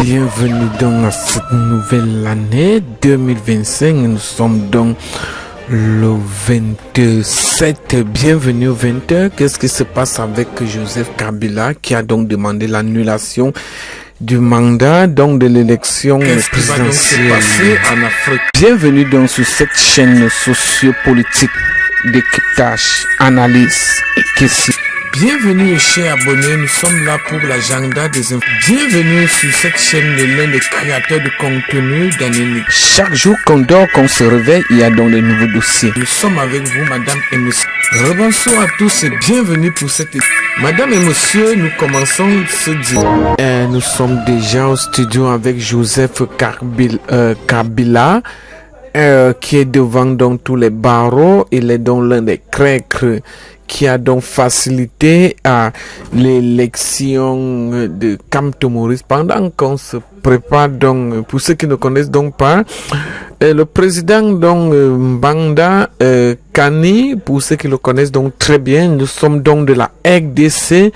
Bienvenue dans cette nouvelle année 2025. Nous sommes donc le 27. Bienvenue au 20h. Qu'est-ce qui se passe avec Joseph Kabila qui a donc demandé l'annulation du mandat donc de l'élection présidentielle en Afrique. Bienvenue donc sur cette chaîne sociopolitique décryptage, analyse et questions. Bienvenue chers abonnés, nous sommes là pour l'agenda des infos. Bienvenue sur cette chaîne de l'un des créateurs de contenu d'Anony. Chaque jour qu'on dort, qu'on se réveille, il y a donc de nouveaux dossiers. Nous sommes avec vous, madame et monsieur. Rebonsoir à tous et bienvenue pour cette émission. Madame et monsieur, nous commençons ce dimanche. Nous sommes déjà au studio avec Joseph Kabila. Qui est devant donc tous les barreaux. Il est donc l'un des crèques qui a donc facilité à l'élection de Kamto Maurice pendant qu'on se prépare donc, pour ceux qui ne connaissent donc pas, le président donc Mbanda Kani, pour ceux qui le connaissent donc très bien, nous sommes donc de la RDC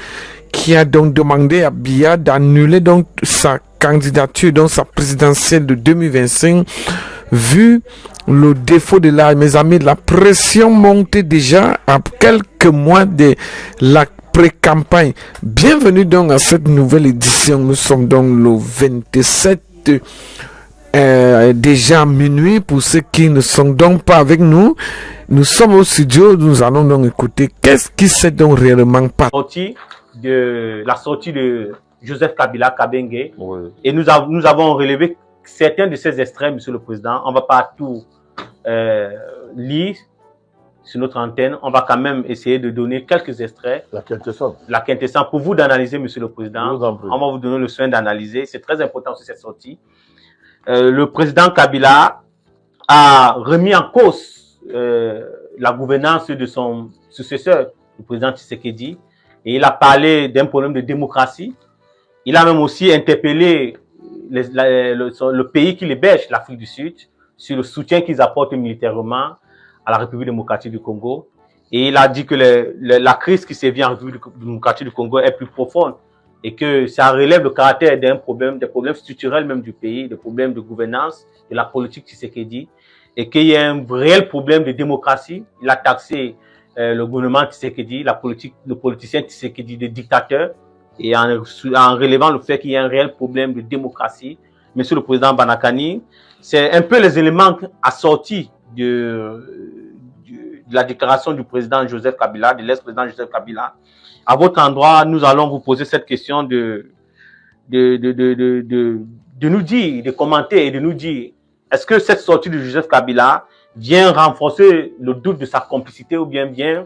qui a donc demandé à Biya d'annuler donc sa candidature, donc sa présidentielle de 2025, vu le défaut de mes amis, la pression montée déjà à quelques mois de la pré-campagne. Bienvenue donc à cette nouvelle édition. Nous sommes donc le 27 déjà minuit. Pour ceux qui ne sont donc pas avec nous, nous sommes au studio. Nous allons donc écouter qu'est-ce qui s'est donc réellement passé. La sortie de Joseph Kabila Kabenge, oui. Et nous avons relevé certains de ces extraits, Monsieur le Président. On ne va pas tout lire sur notre antenne. On va quand même essayer de donner quelques extraits. La quintessence pour vous d'analyser, Monsieur le Président. On va vous donner le soin d'analyser. C'est très important sur cette sortie. Le président Kabila a remis en cause la gouvernance de son successeur, le président Tshisekedi. Et il a parlé d'un problème de démocratie. Il a même aussi interpellé le pays qui l'héberge, l'Afrique du Sud, sur le soutien qu'ils apportent militairement à la République démocratique du Congo. Et il a dit que la crise qui sévit en République démocratique du Congo est plus profonde et que ça relève le caractère d'un problème, des problèmes structurels même du pays, des problèmes de gouvernance, de la politique Tshisekedi, et qu'il y a un réel problème de démocratie. Il a taxé le gouvernement Tshisekedi, le politicien Tshisekedi de dictateur, et en relevant le fait qu'il y a un réel problème de démocratie. Monsieur le Président Banakani, c'est un peu les éléments assortis de la déclaration du président Joseph Kabila, de l'ex-président Joseph Kabila. À votre endroit, nous allons vous poser cette question de nous dire, de commenter et de nous dire, est-ce que cette sortie de Joseph Kabila vient renforcer le doute de sa complicité ou bien vient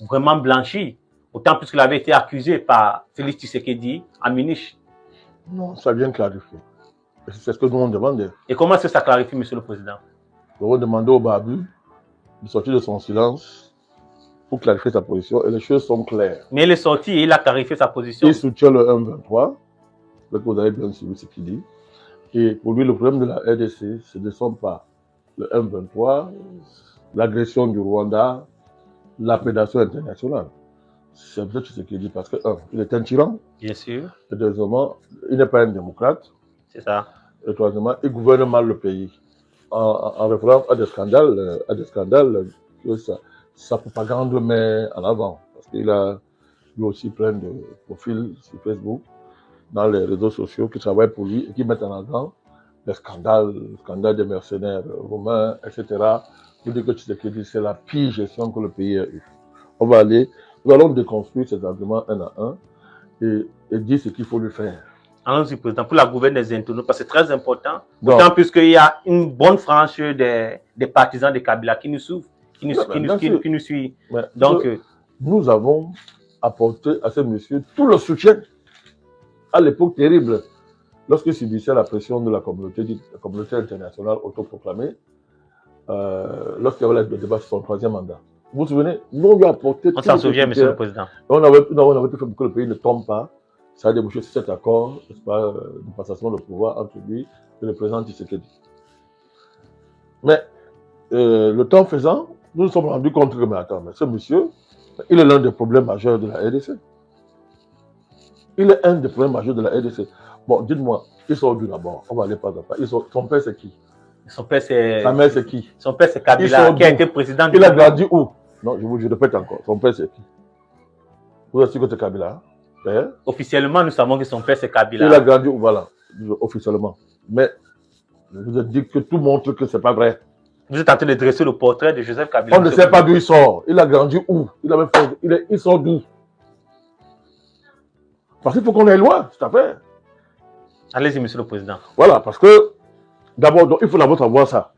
vraiment blanchir, autant plus qu'il avait été accusé par Félix Tshisekedi à Munich? Non, ça vient clarifier. C'est ce que nous on demandait. Et comment est-ce que ça clarifie, Monsieur le Président? Nous avons demandé au Babu de sortir de son silence pour clarifier sa position et les choses sont claires. Mais il est sorti et il a clarifié sa position. Il soutient le 1-23, vous avez bien suivi ce qu'il dit. Et pour lui, le problème de la RDC, ce ne sont pas le 1-23, l'agression du Rwanda, la prédation internationale. C'est peut-être ce qu'il dit parce que, il est un tyran. Bien sûr. Et deuxièmement, il n'est pas un démocrate. C'est ça. Et troisièmement, il gouverne mal le pays. En référence à des scandales que sa propagande met en avant. Parce qu'il a lui aussi plein de profils sur Facebook, dans les réseaux sociaux qui travaillent pour lui et qui mettent en avant les scandales des mercenaires romains, etc. Pour dire que c'est la pire gestion que le pays a eue. Nous allons déconstruire ces arguments un à un et dire ce qu'il faut lui faire. Allons-y, Président, pour la gouvernance des internautes, parce que c'est très important, d'autant plus qu'il y a une bonne frange des partisans de Kabila qui nous suivent, qui nous suivent. Donc, nous avons apporté à ce monsieur tout le soutien à l'époque terrible, lorsqu'il subissait la pression de la communauté internationale autoproclamée, lorsqu'il y avait le débat sur son troisième mandat. Vous vous souvenez, nous on lui a apporté. On s'en souvient, Monsieur le Président. On avait tout fait pour que le pays ne tombe pas. Ça a débouché sur cet accord, n'est-ce pas, de passation de pouvoir entre lui et le président Tshisekedi. Mais le temps faisant, nous nous sommes rendus compte que, mais attends, mais ce monsieur, il est l'un des problèmes majeurs de la RDC. Il est un des problèmes majeurs de la RDC. Bon, dites-moi, ils sont d'où d'abord? On va aller pas à pas. Son père, c'est qui? Son père, c'est... Sa mère, c'est qui? Son père, c'est Kabila, qui a été président du Il a Congo. grandi où? Non, je répète encore. Son père, c'est qui? Vous êtes sûr que c'est Kabila? Hein? Officiellement, nous savons que son père, c'est Kabila. Il a grandi où? Voilà, officiellement. Mais je vous ai dit que tout montre que c'est pas vrai. Vous êtes en train de dresser le portrait de Joseph Kabila. On ne sait pas d'où il sort. Il a grandi où? Il a même fait... il sort d'où? Parce qu'il faut qu'on aille loin, cette affaire. Allez-y, Monsieur le Président. Voilà, parce que d'abord, il faut d'abord savoir ça.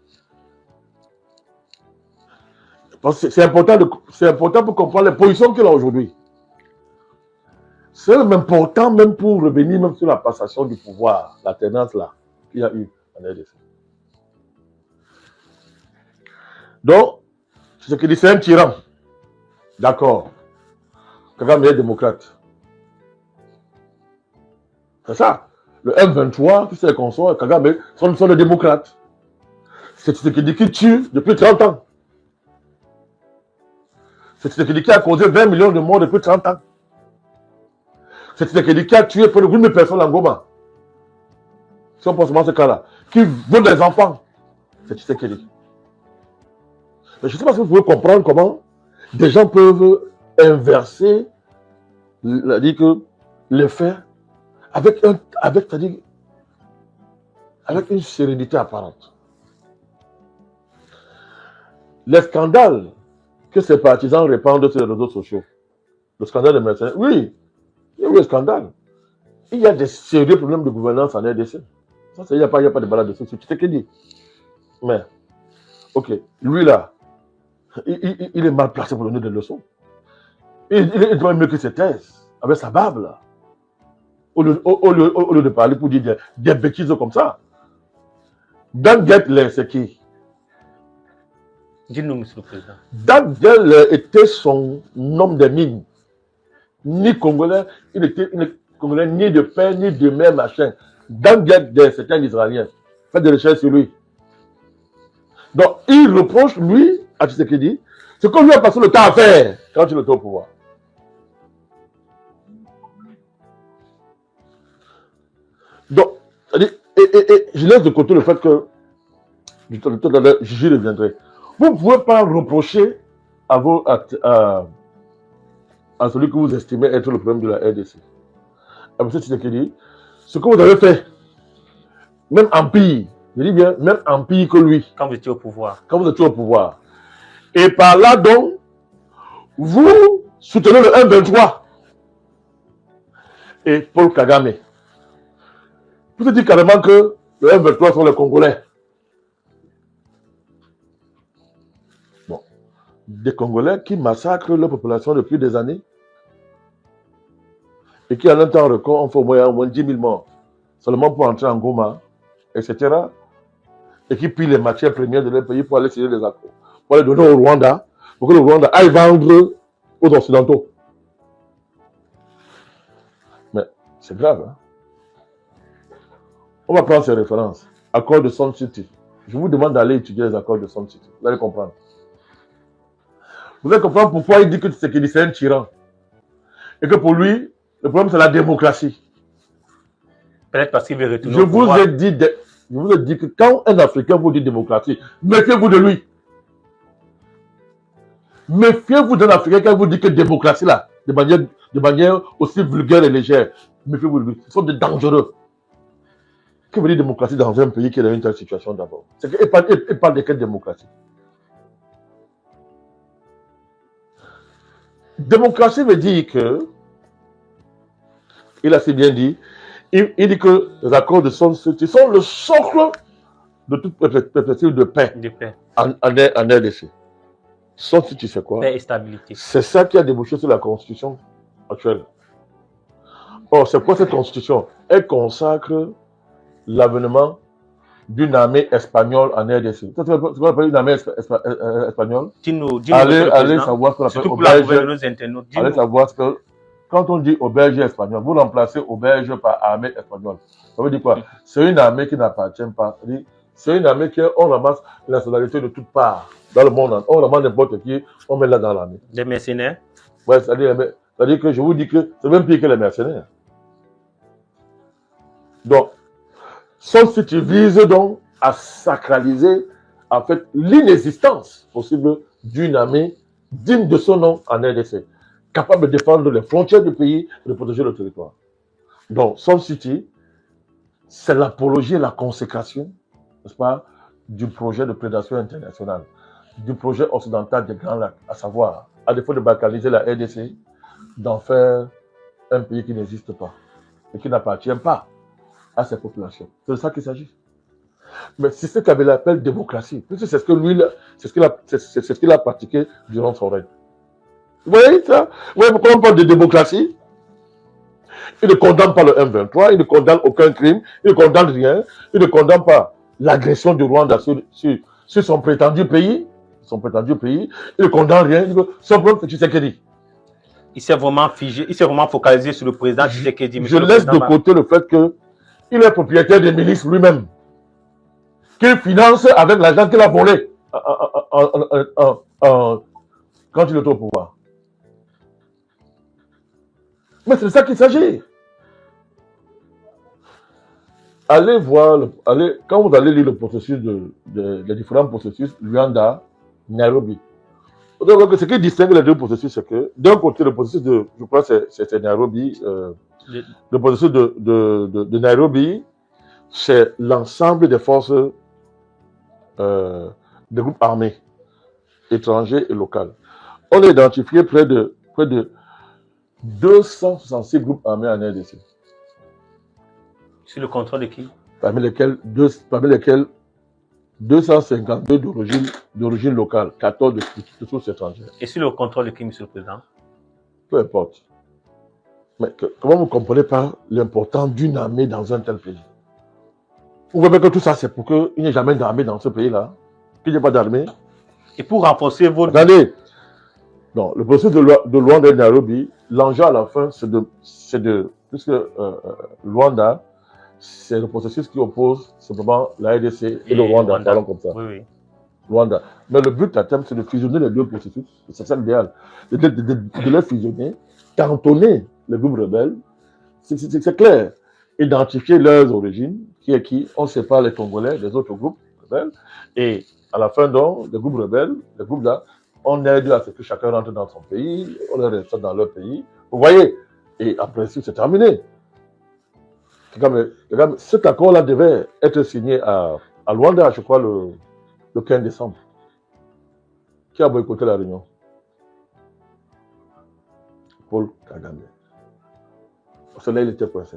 Parce que c'est important pour comprendre les positions qu'il a aujourd'hui. C'est même important, même pour revenir même sur la passation du pouvoir, la tendance là, qu'il y a eu en RDC. Donc, c'est ce qu'il dit, c'est un tyran. D'accord. Kagame est démocrate. C'est ça. Le M23, tous ces consorts, Kagame sont des démocrates. C'est ce qu'il dit qui tue depuis 30 ans. C'est ce qu'il dit qui a causé 20 millions de morts depuis 30 ans. C'est ce qu'il dit qui a tué plus de 1 000 personnes en Goma. Si on pense seulement ce cas-là. Qui veut des enfants. C'est ce qu'il dit. Mais je ne sais pas si vous pouvez comprendre comment des gens peuvent inverser les faits avec une sérénité apparente. Les scandales que ces partisans répandent sur les réseaux sociaux, le scandale des mercenaires, oui, il y a eu un scandale. Il y a des sérieux problèmes de gouvernance en RDC. Ça, il n'y a pas de balade dessus, c'est ce qu'il dit. Mais, ok, lui là, il est mal placé pour donner des leçons. Il doit mieux que ses thèses, avec sa barbe là. Au lieu de parler pour dire des bêtises comme ça. Dan Getler, c'est qui? Dis-nous, Monsieur le Président. Dan Getler était son homme des mines. Ni Congolais, il était Congolais ni de père, ni de mère, machin. Dan Getler, c'était un Israélien. Faites des recherches sur lui. Donc, il reproche, lui, à Tshisekedi, ce qu'on lui a passé le temps à faire quand il était au pouvoir. Donc, et je laisse de côté le fait que, j'y reviendrai. Vous ne pouvez pas reprocher à celui que vous estimez être le problème de la RDC. À M. Tshisekedi, ce que vous avez fait, même en pire, je dis bien, même en pire que lui. Quand vous étiez au pouvoir. Quand vous étiez au pouvoir. Et par là donc, vous soutenez le M23 et Paul Kagame. Vous avez dit carrément que le M23 sont les Congolais. Bon. Des Congolais qui massacrent leur population depuis des années et qui en un temps record ont fait au moins 10 000 morts seulement pour entrer en Goma, etc. Et qui pillent les matières premières de leur pays pour aller signer des accords. Pour les donner au Rwanda, pour que le Rwanda aille vendre aux Occidentaux. Mais c'est grave, hein? On va prendre ces références. Accord de Sun City. Je vous demande d'aller étudier les accords de Sun City. Vous allez comprendre. Vous allez comprendre pourquoi il dit que c'est un tyran. Et que pour lui, le problème c'est la démocratie. Peut-être parce qu'il veut retourner au pouvoir. Je vous ai dit que quand un Africain vous dit démocratie, méfiez-vous de lui. Méfiez-vous d'un Africain quand il vous dit que démocratie là, de manière aussi vulgaire et légère. Méfiez-vous de lui. Ce sont des dangereux. Que veut dire démocratie dans un pays qui est dans une telle situation d'abord? C'est qu'il parle de quelle démocratie? Démocratie veut dire que, il a si bien dit, il dit que les accords de Sun City sont le socle de toute perspective de paix en RDC. Sun City, c'est quoi? Paix et stabilité. C'est ça qui a débouché sur la constitution actuelle. Or, c'est quoi cette constitution? Elle consacre l'avènement d'une armée espagnole en RDC. C'est ce qu'on appelle une armée espagnole. Allez savoir ce qu'on appelle auberge. Allez savoir que quand on dit auberge espagnole, vous remplacez auberge par armée espagnole. Ça veut dire quoi? C'est une armée qui n'appartient pas. C'est une armée on ramasse la nationalité de toutes parts dans le monde. On ramasse n'importe qui, on met là dans l'armée. Des mercenaires? Ouais, c'est-à-dire que je vous dis que c'est même pire que les mercenaires. Donc, son site vise donc à sacraliser en fait l'inexistence possible d'une armée digne de son nom en RDC, capable de défendre les frontières du pays et de protéger le territoire. Donc, son City, c'est l'apologie et la consécration, n'est-ce pas, du projet de prédation internationale, du projet occidental des Grands Lacs, à savoir, à défaut de balkaniser la RDC, d'en faire un pays qui n'existe pas et qui n'appartient pas à ses populations. C'est de ça qu'il s'agit. Mais c'est ce qu'Abel appelle démocratie. C'est ce que lui, c'est ce qu'il a pratiqué durant son règne. Vous voyez ça? Vous voyez pourquoi on parle de démocratie? Il ne condamne pas le M23, il ne condamne aucun crime, il ne condamne rien, il ne condamne pas l'agression du Rwanda sur son prétendu pays, il ne condamne rien, il dit que son problème c'est Tshisekedi. Il s'est vraiment figé, il s'est vraiment focalisé sur le président Tshisekedi. Je laisse de côté le fait qu'il est propriétaire des milices lui-même, qu'il finance avec l'argent qu'il a volé quand il est au pouvoir. Mais c'est de ça qu'il s'agit. Allez voir, quand vous allez lire le processus les différents processus, Luanda, Nairobi. Vous allez voir que ce qui distingue les deux processus, c'est que d'un côté, le processus je crois que c'est Nairobi, le processus de Nairobi, c'est l'ensemble des forces des groupes armés, étrangers et locaux. On a identifié près de 266 groupes armés en RDC. Sur le contrôle de qui? Parmi lesquels 252 d'origine locale, 14 de sources étrangères. Et sur le contrôle de qui, Monsieur le Président? Peu importe. Mais comment vous ne comprenez pas l'importance d'une armée dans un tel pays? Vous voyez que tout ça, c'est pour qu'il n'y ait jamais d'armée dans ce pays-là, qu'il n'y ait pas d'armée. Et pour renforcer votre... Attendez, non, le processus de Luanda et Nairobi, l'enjeu à la fin, puisque Luanda, c'est le processus qui oppose simplement la RDC et le Rwanda, parlons comme ça. Oui. Rwanda. Mais le but à terme, c'est de fusionner les deux processus, c'est ça l'idéal, de les fusionner, cantonner les groupes rebelles, c'est clair, identifier leurs origines, qui est qui, on sépare les Congolais des autres groupes rebelles, et à la fin donc, les groupes rebelles, les groupes là, on aide à ce que chacun rentre dans son pays, on les reste dans leur pays. Vous voyez? Et après, c'est terminé. Cet accord-là devait être signé à Luanda, je crois, le 15 décembre. Qui a boycotté la réunion? Paul Kagame. Parce que là, il était coincé.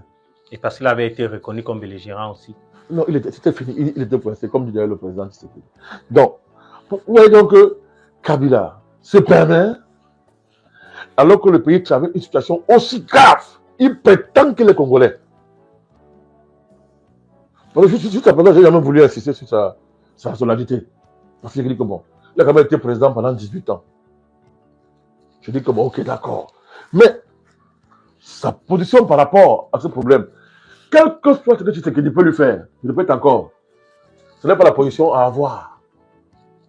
Et parce qu'il avait été reconnu comme belligérant aussi. Non, c'était fini. Il était coincé, comme disait le président Tshisekedi. Donc, vous voyez donc que Kabila se permet, alors que le pays traverse une situation aussi grave, il prétend qu'il est Congolais. Juste après ça, j'ai jamais voulu insister sur sa nationalité. Parce qu'il dit que bon, il a quand même été président pendant 18 ans. Je dis que bon, ok, d'accord. Mais sa position par rapport à ce problème, quel que soit ce que Tshisekedi peut lui faire, il répète encore, ce n'est pas la position à avoir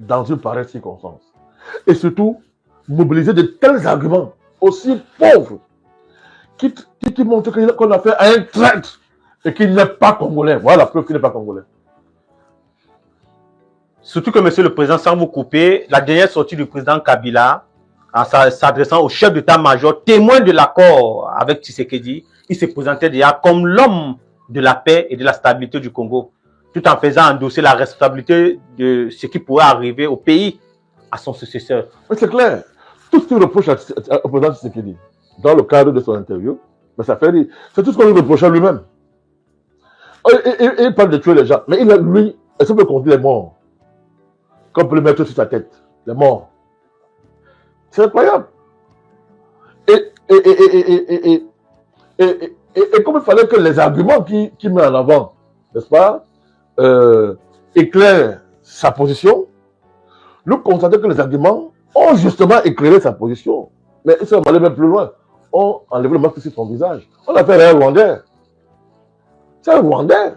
dans une pareille circonstance. Et surtout, mobiliser de tels arguments aussi pauvres qui montrent qu'on a fait un traître et qu'il n'est pas congolais. Voilà la preuve qu'il n'est pas congolais. Surtout que, Monsieur le Président, sans vous couper, la dernière sortie du président Kabila, en s'adressant au chef d'état-major, témoin de l'accord avec Tshisekedi, il se présentait déjà comme l'homme de la paix et de la stabilité du Congo, tout en faisant endosser la responsabilité de ce qui pourrait arriver au pays à son successeur. Mais c'est clair. Tout ce qu'il reproche au président Tshisekedi, dans le cadre de son interview, mais ça fait rire. C'est tout ce qu'on lui reprochait lui-même. Il parle de tuer les gens, mais lui, est-ce qu'on peut compter les morts qu'on peut le mettre sur sa tête? Les morts. C'est incroyable. Et comme il fallait que les arguments qu'il met en avant, n'est-ce pas, éclairent sa position, nous constatons que les arguments ont justement éclairé sa position. Mais ça va aller même plus loin. On enlève le masque sur son visage. On a fait un Rwandais. C'est un Rwandais.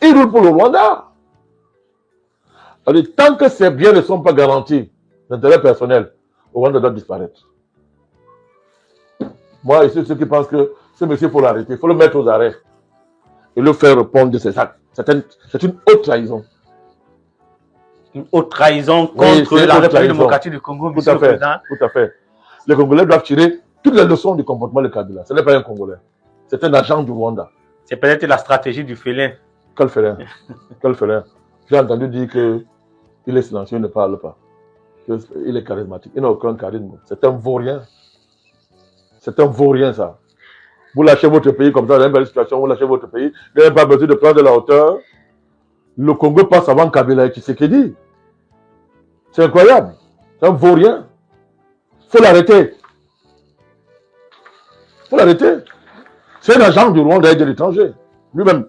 Il roule pour le Rwanda. Alors, tant que ces biens ne sont pas garantis, l'intérêt personnel, le Rwanda doit disparaître. Moi, ici, ceux qui pensent que ce monsieur, il faut l'arrêter, il faut le mettre aux arrêts. et le faire répondre de ses actes. C'est une haute trahison. Une haute trahison Oui, contre c'est une la haute République trahison. démocratique du Congo, Tout monsieur à le fait. Président. Tout à fait. Les Congolais doivent tirer toutes les leçons du comportement de Kabila. Ce n'est pas un Congolais. C'est un agent du Rwanda. C'est peut-être la stratégie du félin. Quel félin. Quel félin. J'ai entendu dire qu'il est silencieux, il ne parle pas. Il est charismatique. Il n'a aucun charisme. C'est un vaurien. C'est un vaurien, ça. Vous lâchez votre pays comme ça, dans une belle situation, vous lâchez votre pays. Vous n'avez pas besoin de prendre de la hauteur. Le Congo passe avant Kabila et Tshisekedi. C'est incroyable. C'est un vaurien. Il faut l'arrêter. Il faut l'arrêter. C'est un agent du Rwanda et de l'étranger. Lui-même,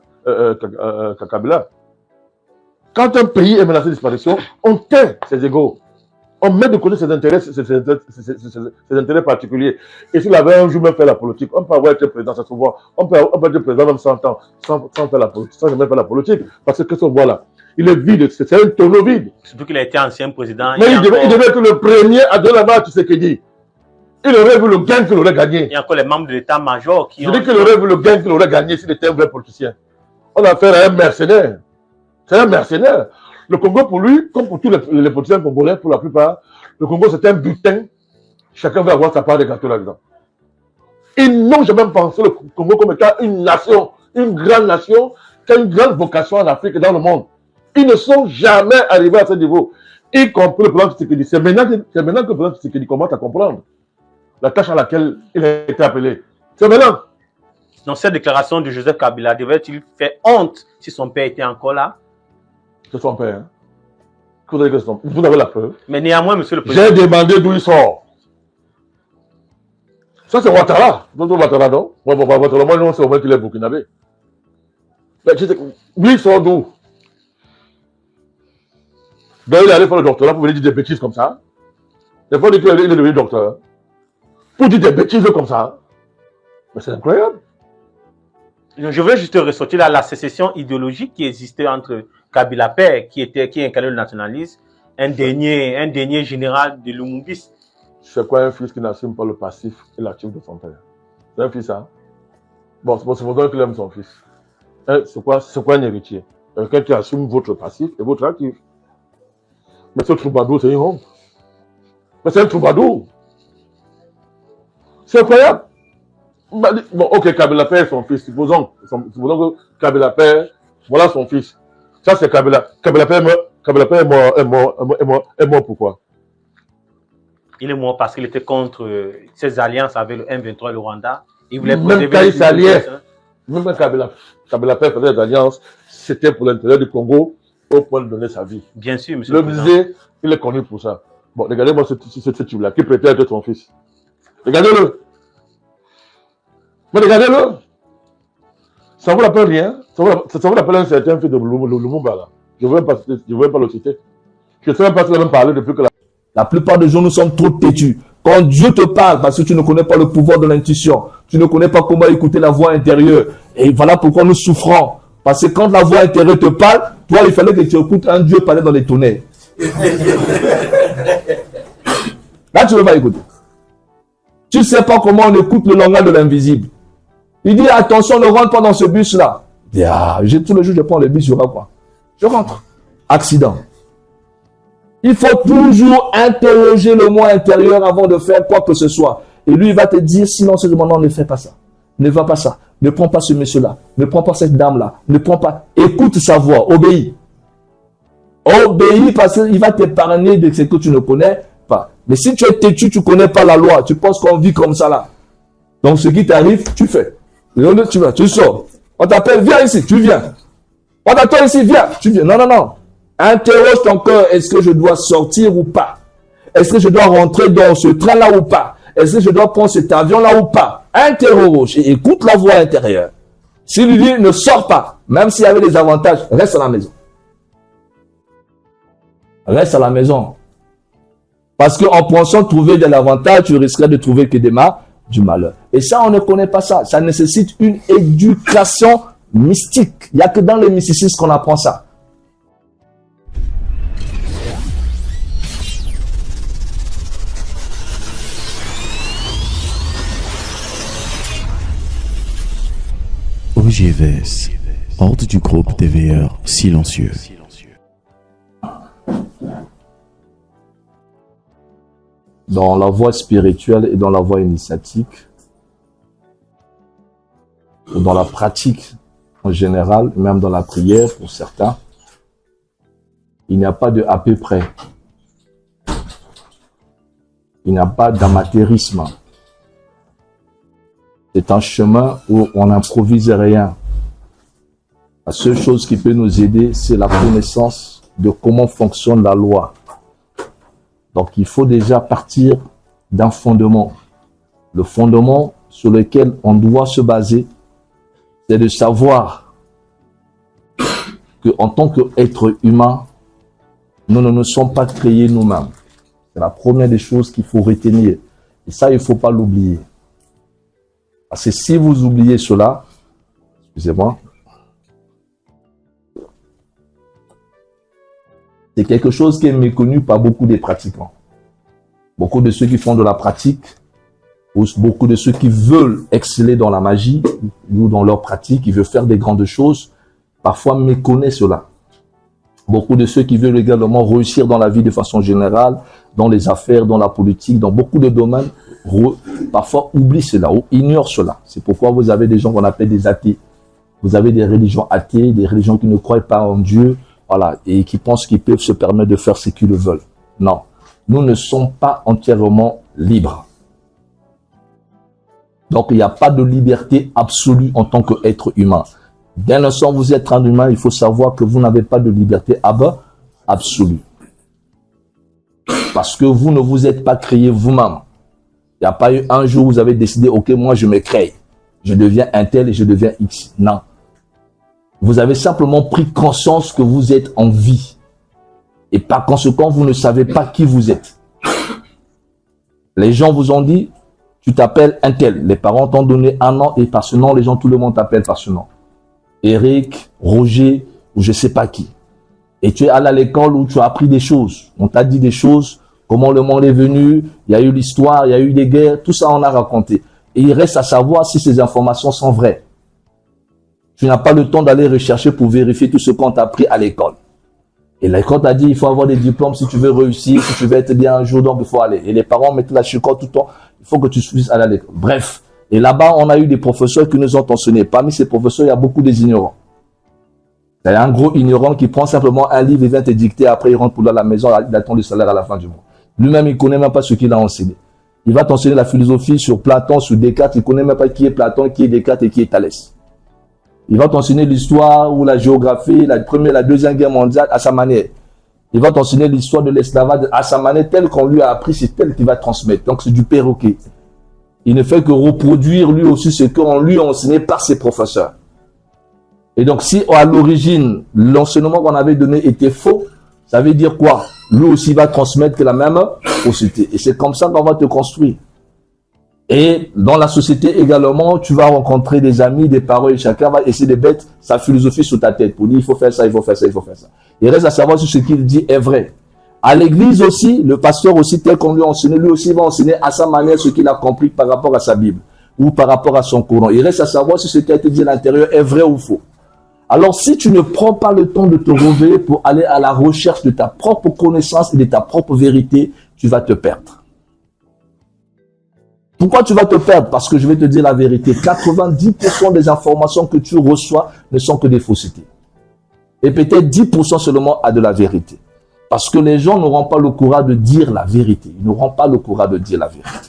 Kabila. Quand un pays est menacé de disparition, on tait ses égaux. On met de côté ses intérêts particuliers. Et s'il avait un jour même fait la politique, on peut avoir été président, ça se voit. On peut être président même 100 ans sans faire la politique, sans jamais faire la politique. Parce que qu'est-ce qu'on voit là? Il est vide, c'est un tonneau vide. Surtout qu'il a été ancien président. Mais il devait être le premier à donner la main à Tshisekedi. Il aurait vu le gain qu'il aurait gagné. Il y a encore les membres de l'état-major qui Je dis qu'il aurait vu le gain qu'il aurait gagné s'il était un vrai politicien. On a affaire à un mercenaire. C'est un mercenaire. Le Congo, pour lui, comme pour tous les politiciens congolais, pour la plupart, le Congo, c'est un butin. Chacun veut avoir sa part de gâteau là-dedans. Ils n'ont jamais pensé le Congo comme étant une nation, une grande nation, qui a une grande vocation en Afrique et dans le monde. Ils ne sont jamais arrivés à ce niveau. Y compris le président Tshisekedi. C'est maintenant que le président Tshisekedi commence à comprendre la tâche à laquelle il a été appelé. C'est maintenant. Dans cette déclaration de Joseph Kabila, devait-il faire honte si son père était encore là? C'est son père. Hein. Vous avez la preuve. Mais néanmoins, monsieur le président. J'ai demandé d'où il sort. Ça, c'est Ouattara. Ouattara, non? Ouattara, moi, non, c'est au moins qu'il est burkinabé. Lui, il sort d'où? Donc, il est allé faire le doctorat pour venir dire des bêtises comme ça. Il faut dire qu'il est devenu docteur. Pour dire des bêtises comme ça. Mais c'est incroyable. Je veux juste ressortir là la sécession idéologique qui existait entre Kabila père, qui incarnait le nationalisme, un dernier général de Lumumbis. C'est quoi un fils qui n'assume pas le passif et l'actif de son père? C'est un fils, hein? Bon, c'est pour ça qu'il aime son fils. C'est quoi un héritier? Quelqu'un qui assume votre passif et votre actif. Mais ce troubadour, c'est une honte. Mais c'est un troubadour. C'est incroyable. Bon, ok, Kabila père est son fils. Supposons que Kabila père, voilà son fils. Ça, c'est Kabila. Kabila père est mort pourquoi? Il est mort parce qu'il était contre ses alliances avec le M23 et le Rwanda. Il voulait même quand il s'alliait, même quand Kabila père faisait des alliances, c'était pour l'intérêt du Congo au point de donner sa vie. Bien sûr, monsieur le président. Musée, il est connu pour ça. Bon, regardez-moi ce type-là, qui prétend être son fils. Regardez-le. Mais regardez-le. Ça vous rappelle rien. Ça vous rappelle un certain fils de Lumumba, là. Je ne veux même pas le citer. Je ne sais même pas s'il a même parlé depuis que La plupart des gens, nous sommes trop têtus. Quand Dieu te parle, parce que tu ne connais pas le pouvoir de l'intuition, tu ne connais pas comment écouter la voix intérieure. Et voilà pourquoi nous souffrons. Parce que quand la voix intérieure te parle, toi, il fallait que tu écoutes un Dieu parler dans les tonnerres. Là, tu ne veux pas écouter. Tu ne sais pas comment on écoute le langage de l'invisible. Il dit, attention, ne rentre pas dans ce bus-là. Tous les jours, je prends le bus, je rentre quoi? Je rentre. Accident. Il faut toujours interroger le moi intérieur avant de faire quoi que ce soit. Et lui, il va te dire, sinon, ce moment, ne fais pas ça. Ne va pas ça. Ne prends pas ce monsieur-là. Ne prends pas cette dame-là. Ne prends pas. Écoute sa voix. Obéis. Obéis parce qu'il va t'épargner de ce que tu ne connais pas. Mais si tu es têtu, tu ne connais pas la loi. Tu penses qu'on vit comme ça là. Donc, ce qui t'arrive, tu fais. Tu vas, tu sors. On t'appelle, viens ici, tu viens. On t'attend ici, viens, tu viens. Non, non, non. Interroge ton cœur, est-ce que je dois sortir ou pas? Est-ce que je dois rentrer dans ce train-là ou pas? Est-ce que je dois prendre cet avion-là ou pas? Interroge et écoute la voix intérieure. S'il lui dit ne sors pas, même s'il y avait des avantages, reste à la maison. Reste à la maison. Parce qu'en pensant trouver de l'avantage, tu risquerais de trouver que du malheur. Et ça, on ne connaît pas ça. Ça nécessite une éducation mystique. Il n'y a que dans le mysticisme qu'on apprend ça. OGVS. horde du groupe des veilleurs silencieux. Dans la voie spirituelle et dans la voie initiatique, ou dans la pratique en général, même dans la prière pour certains, il n'y a pas de à peu près. Il n'y a pas d'amateurisme. C'est un chemin où on n'improvise rien. La seule chose qui peut nous aider, c'est la connaissance de comment fonctionne la loi. Donc, il faut déjà partir d'un fondement. Le fondement sur lequel on doit se baser, c'est de savoir qu'en tant qu'être humain, nous ne nous sommes pas créés nous-mêmes. C'est la première des choses qu'il faut retenir. Et ça, il ne faut pas l'oublier. Parce que si vous oubliez cela, excusez-moi, c'est quelque chose qui est méconnu par beaucoup des pratiquants. Beaucoup de ceux qui font de la pratique, ou beaucoup de ceux qui veulent exceller dans la magie, ou dans leur pratique, qui veulent faire des grandes choses, parfois méconnaissent cela. Beaucoup de ceux qui veulent également réussir dans la vie de façon générale, dans les affaires, dans la politique, dans beaucoup de domaines, parfois oublient cela ou ignorent cela. C'est pourquoi vous avez des gens qu'on appelle des athées. Vous avez des religions athées, des religions qui ne croient pas en Dieu, voilà, et qui pensent qu'ils peuvent se permettre de faire ce qu'ils veulent. Non, nous ne sommes pas entièrement libres. Donc, il n'y a pas de liberté absolue en tant qu'être humain. Dès l'instant où vous êtes un humain, il faut savoir que vous n'avez pas de liberté absolue. Parce que vous ne vous êtes pas créé vous-même. Il n'y a pas eu un jour où vous avez décidé, ok, moi je me crée. Je deviens un tel et je deviens X. Non. Vous avez simplement pris conscience que vous êtes en vie. Et par conséquent, vous ne savez pas qui vous êtes. Les gens vous ont dit, tu t'appelles un tel. Les parents t'ont donné un nom et par ce nom, les gens, tout le monde t'appelle par ce nom. Eric, Roger, ou je ne sais pas qui. Et tu es allé à l'école où tu as appris des choses. On t'a dit des choses, comment le monde est venu, il y a eu l'histoire, il y a eu des guerres, tout ça on a raconté. Et il reste à savoir si ces informations sont vraies. Tu n'as pas le temps d'aller rechercher pour vérifier tout ce qu'on t'a appris à l'école. Et l'école t'a dit, il faut avoir des diplômes si tu veux réussir, si tu veux être bien un jour, donc il faut aller. Et les parents mettent la chicotte tout le temps, il faut que tu puisses aller à l'école. Bref. Et là-bas, on a eu des professeurs qui nous ont enseigné. Parmi ces professeurs, il y a beaucoup des ignorants. Il y a un gros ignorant qui prend simplement un livre et vient te dicter. Après, il rentre pour à la maison, il attend le salaire à la fin du mois. Lui-même, il ne connaît même pas ce qu'il a enseigné. Il va t'enseigner la philosophie sur Platon, sur Descartes. Il ne connaît même pas qui est Platon, qui est Descartes et qui est Thalès. Il va t'enseigner l'histoire ou la géographie, la première, la deuxième guerre mondiale à sa manière. Il va t'enseigner l'histoire de l'esclavage à sa manière, telle qu'on lui a appris, c'est telle qu'il va transmettre. Donc, c'est du perroquet. Il ne fait que reproduire lui aussi ce qu'on lui a enseigné par ses professeurs. Et donc, si à l'origine, l'enseignement qu'on avait donné était faux, ça veut dire quoi? Lui aussi va transmettre que la même fausseté. Et c'est comme ça qu'on va te construire. Et dans la société également, tu vas rencontrer des amis, des parents, et chacun va essayer de mettre sa philosophie sur ta tête pour dire il faut faire ça, il faut faire ça, il faut faire ça. Il reste à savoir si ce qu'il dit est vrai. À l'église aussi, le pasteur aussi, tel qu'on lui a enseigné, lui aussi va enseigner à sa manière ce qu'il a compris par rapport à sa Bible ou par rapport à son Coran. Il reste à savoir si ce qui a été dit à l'intérieur est vrai ou faux. Alors, si tu ne prends pas le temps de te réveiller pour aller à la recherche de ta propre connaissance et de ta propre vérité, tu vas te perdre. Pourquoi tu vas te perdre? Parce que je vais te dire la vérité. 90% des informations que tu reçois ne sont que des faussetés. Et peut-être 10% seulement a de la vérité. Parce que les gens n'auront pas le courage de dire la vérité. Ils n'auront pas le courage de dire la vérité.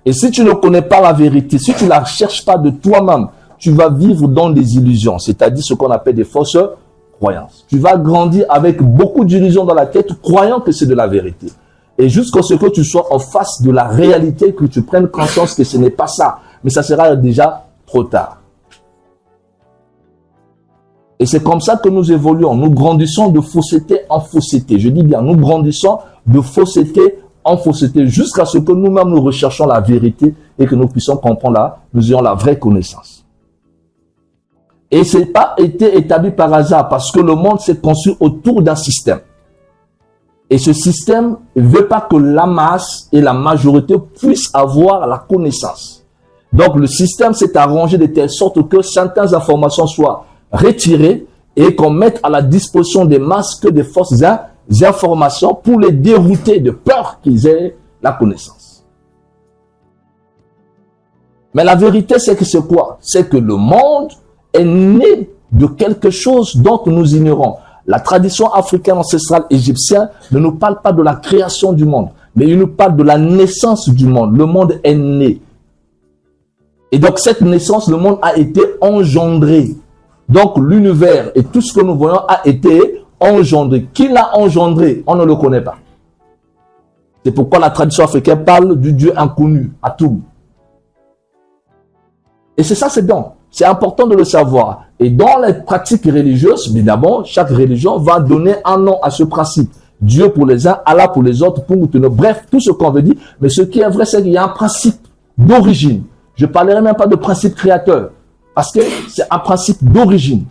Et si tu ne connais pas la vérité, si tu ne la cherches pas de toi-même, tu vas vivre dans des illusions, c'est-à-dire ce qu'on appelle des fausses croyances. Tu vas grandir avec beaucoup d'illusions dans la tête, croyant que c'est de la vérité. Et jusqu'à ce que tu sois en face de la réalité, que tu prennes conscience que ce n'est pas ça. Mais ça sera déjà trop tard. Et c'est comme ça que nous évoluons. Nous grandissons de fausseté en fausseté. Je dis bien, nous grandissons de fausseté en fausseté jusqu'à ce que nous-mêmes nous recherchons la vérité et que nous puissions comprendre nous ayons la vraie connaissance. Et ce n'est pas été établi par hasard parce que le monde s'est construit autour d'un système. Et ce système ne veut pas que la masse et la majorité puissent avoir la connaissance. Donc, le système s'est arrangé de telle sorte que certaines informations soient retirées et qu'on mette à la disposition des masses que des fausses informations pour les dérouter de peur qu'ils aient la connaissance. Mais la vérité, c'est que c'est quoi? C'est que le monde est né de quelque chose dont nous ignorons. La tradition africaine ancestrale égyptienne ne nous parle pas de la création du monde, mais il nous parle de la naissance du monde. Le monde est né. Et donc, cette naissance, le monde a été engendré. Donc, l'univers et tout ce que nous voyons a été engendré. Qui l'a engendré? On ne le connaît pas. C'est pourquoi la tradition africaine parle du Dieu inconnu, Atum. Et c'est ça, c'est donc. C'est important de le savoir. Et dans les pratiques religieuses, évidemment, chaque religion va donner un nom à ce principe. Dieu pour les uns, Allah pour les autres, pour nous tenir. Bref, tout ce qu'on veut dire. Mais ce qui est vrai, c'est qu'il y a un principe d'origine. Je ne parlerai même pas de principe créateur. Parce que c'est un principe d'origine.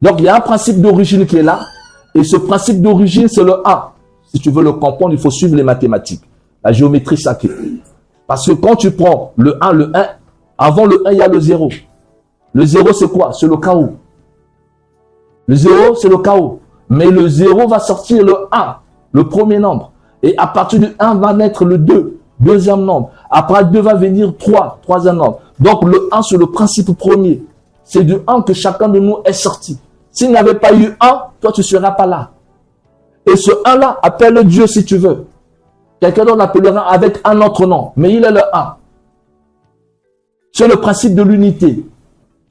Donc, il y a un principe d'origine qui est là. Et ce principe d'origine, c'est le 1. Si tu veux le comprendre, il faut suivre les mathématiques. La géométrie sacrée. Parce que quand tu prends le 1, avant le 1, il y a le 0. Le 0, c'est quoi? C'est le chaos. Le 0, c'est le chaos. Mais le 0 va sortir le 1, le premier nombre. Et à partir du 1 va naître le 2, deuxième nombre. Après 2 va venir 3, troisième nombre. Donc le 1, c'est le principe premier. C'est du 1 que chacun de nous est sorti. S'il n'y avait pas eu 1, toi, tu ne seras pas là. Et ce 1-là, appelle Dieu si tu veux. Quelqu'un d'autre l'appellera avec un autre nom. Mais il est le 1. C'est le principe de l'unité.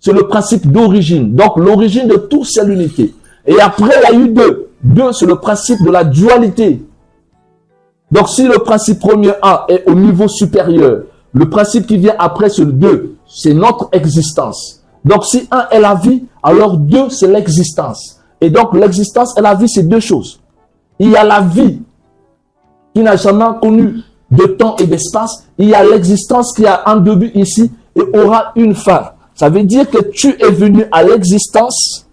C'est le principe d'origine. Donc, l'origine de tout, c'est l'unité. Et après, il y a eu 2. 2, c'est le principe de la dualité. Donc, si le principe premier 1 est au niveau supérieur, le principe qui vient après, c'est le 2. C'est notre existence. Donc, si 1 est la vie, alors 2, c'est l'existence. Et donc, l'existence et la vie, c'est deux choses. Il y a la vie qui n'a jamais connu de temps et d'espace. Il y a l'existence qui a un début ici et aura une fin. Ça veut dire que tu es venu à l'existence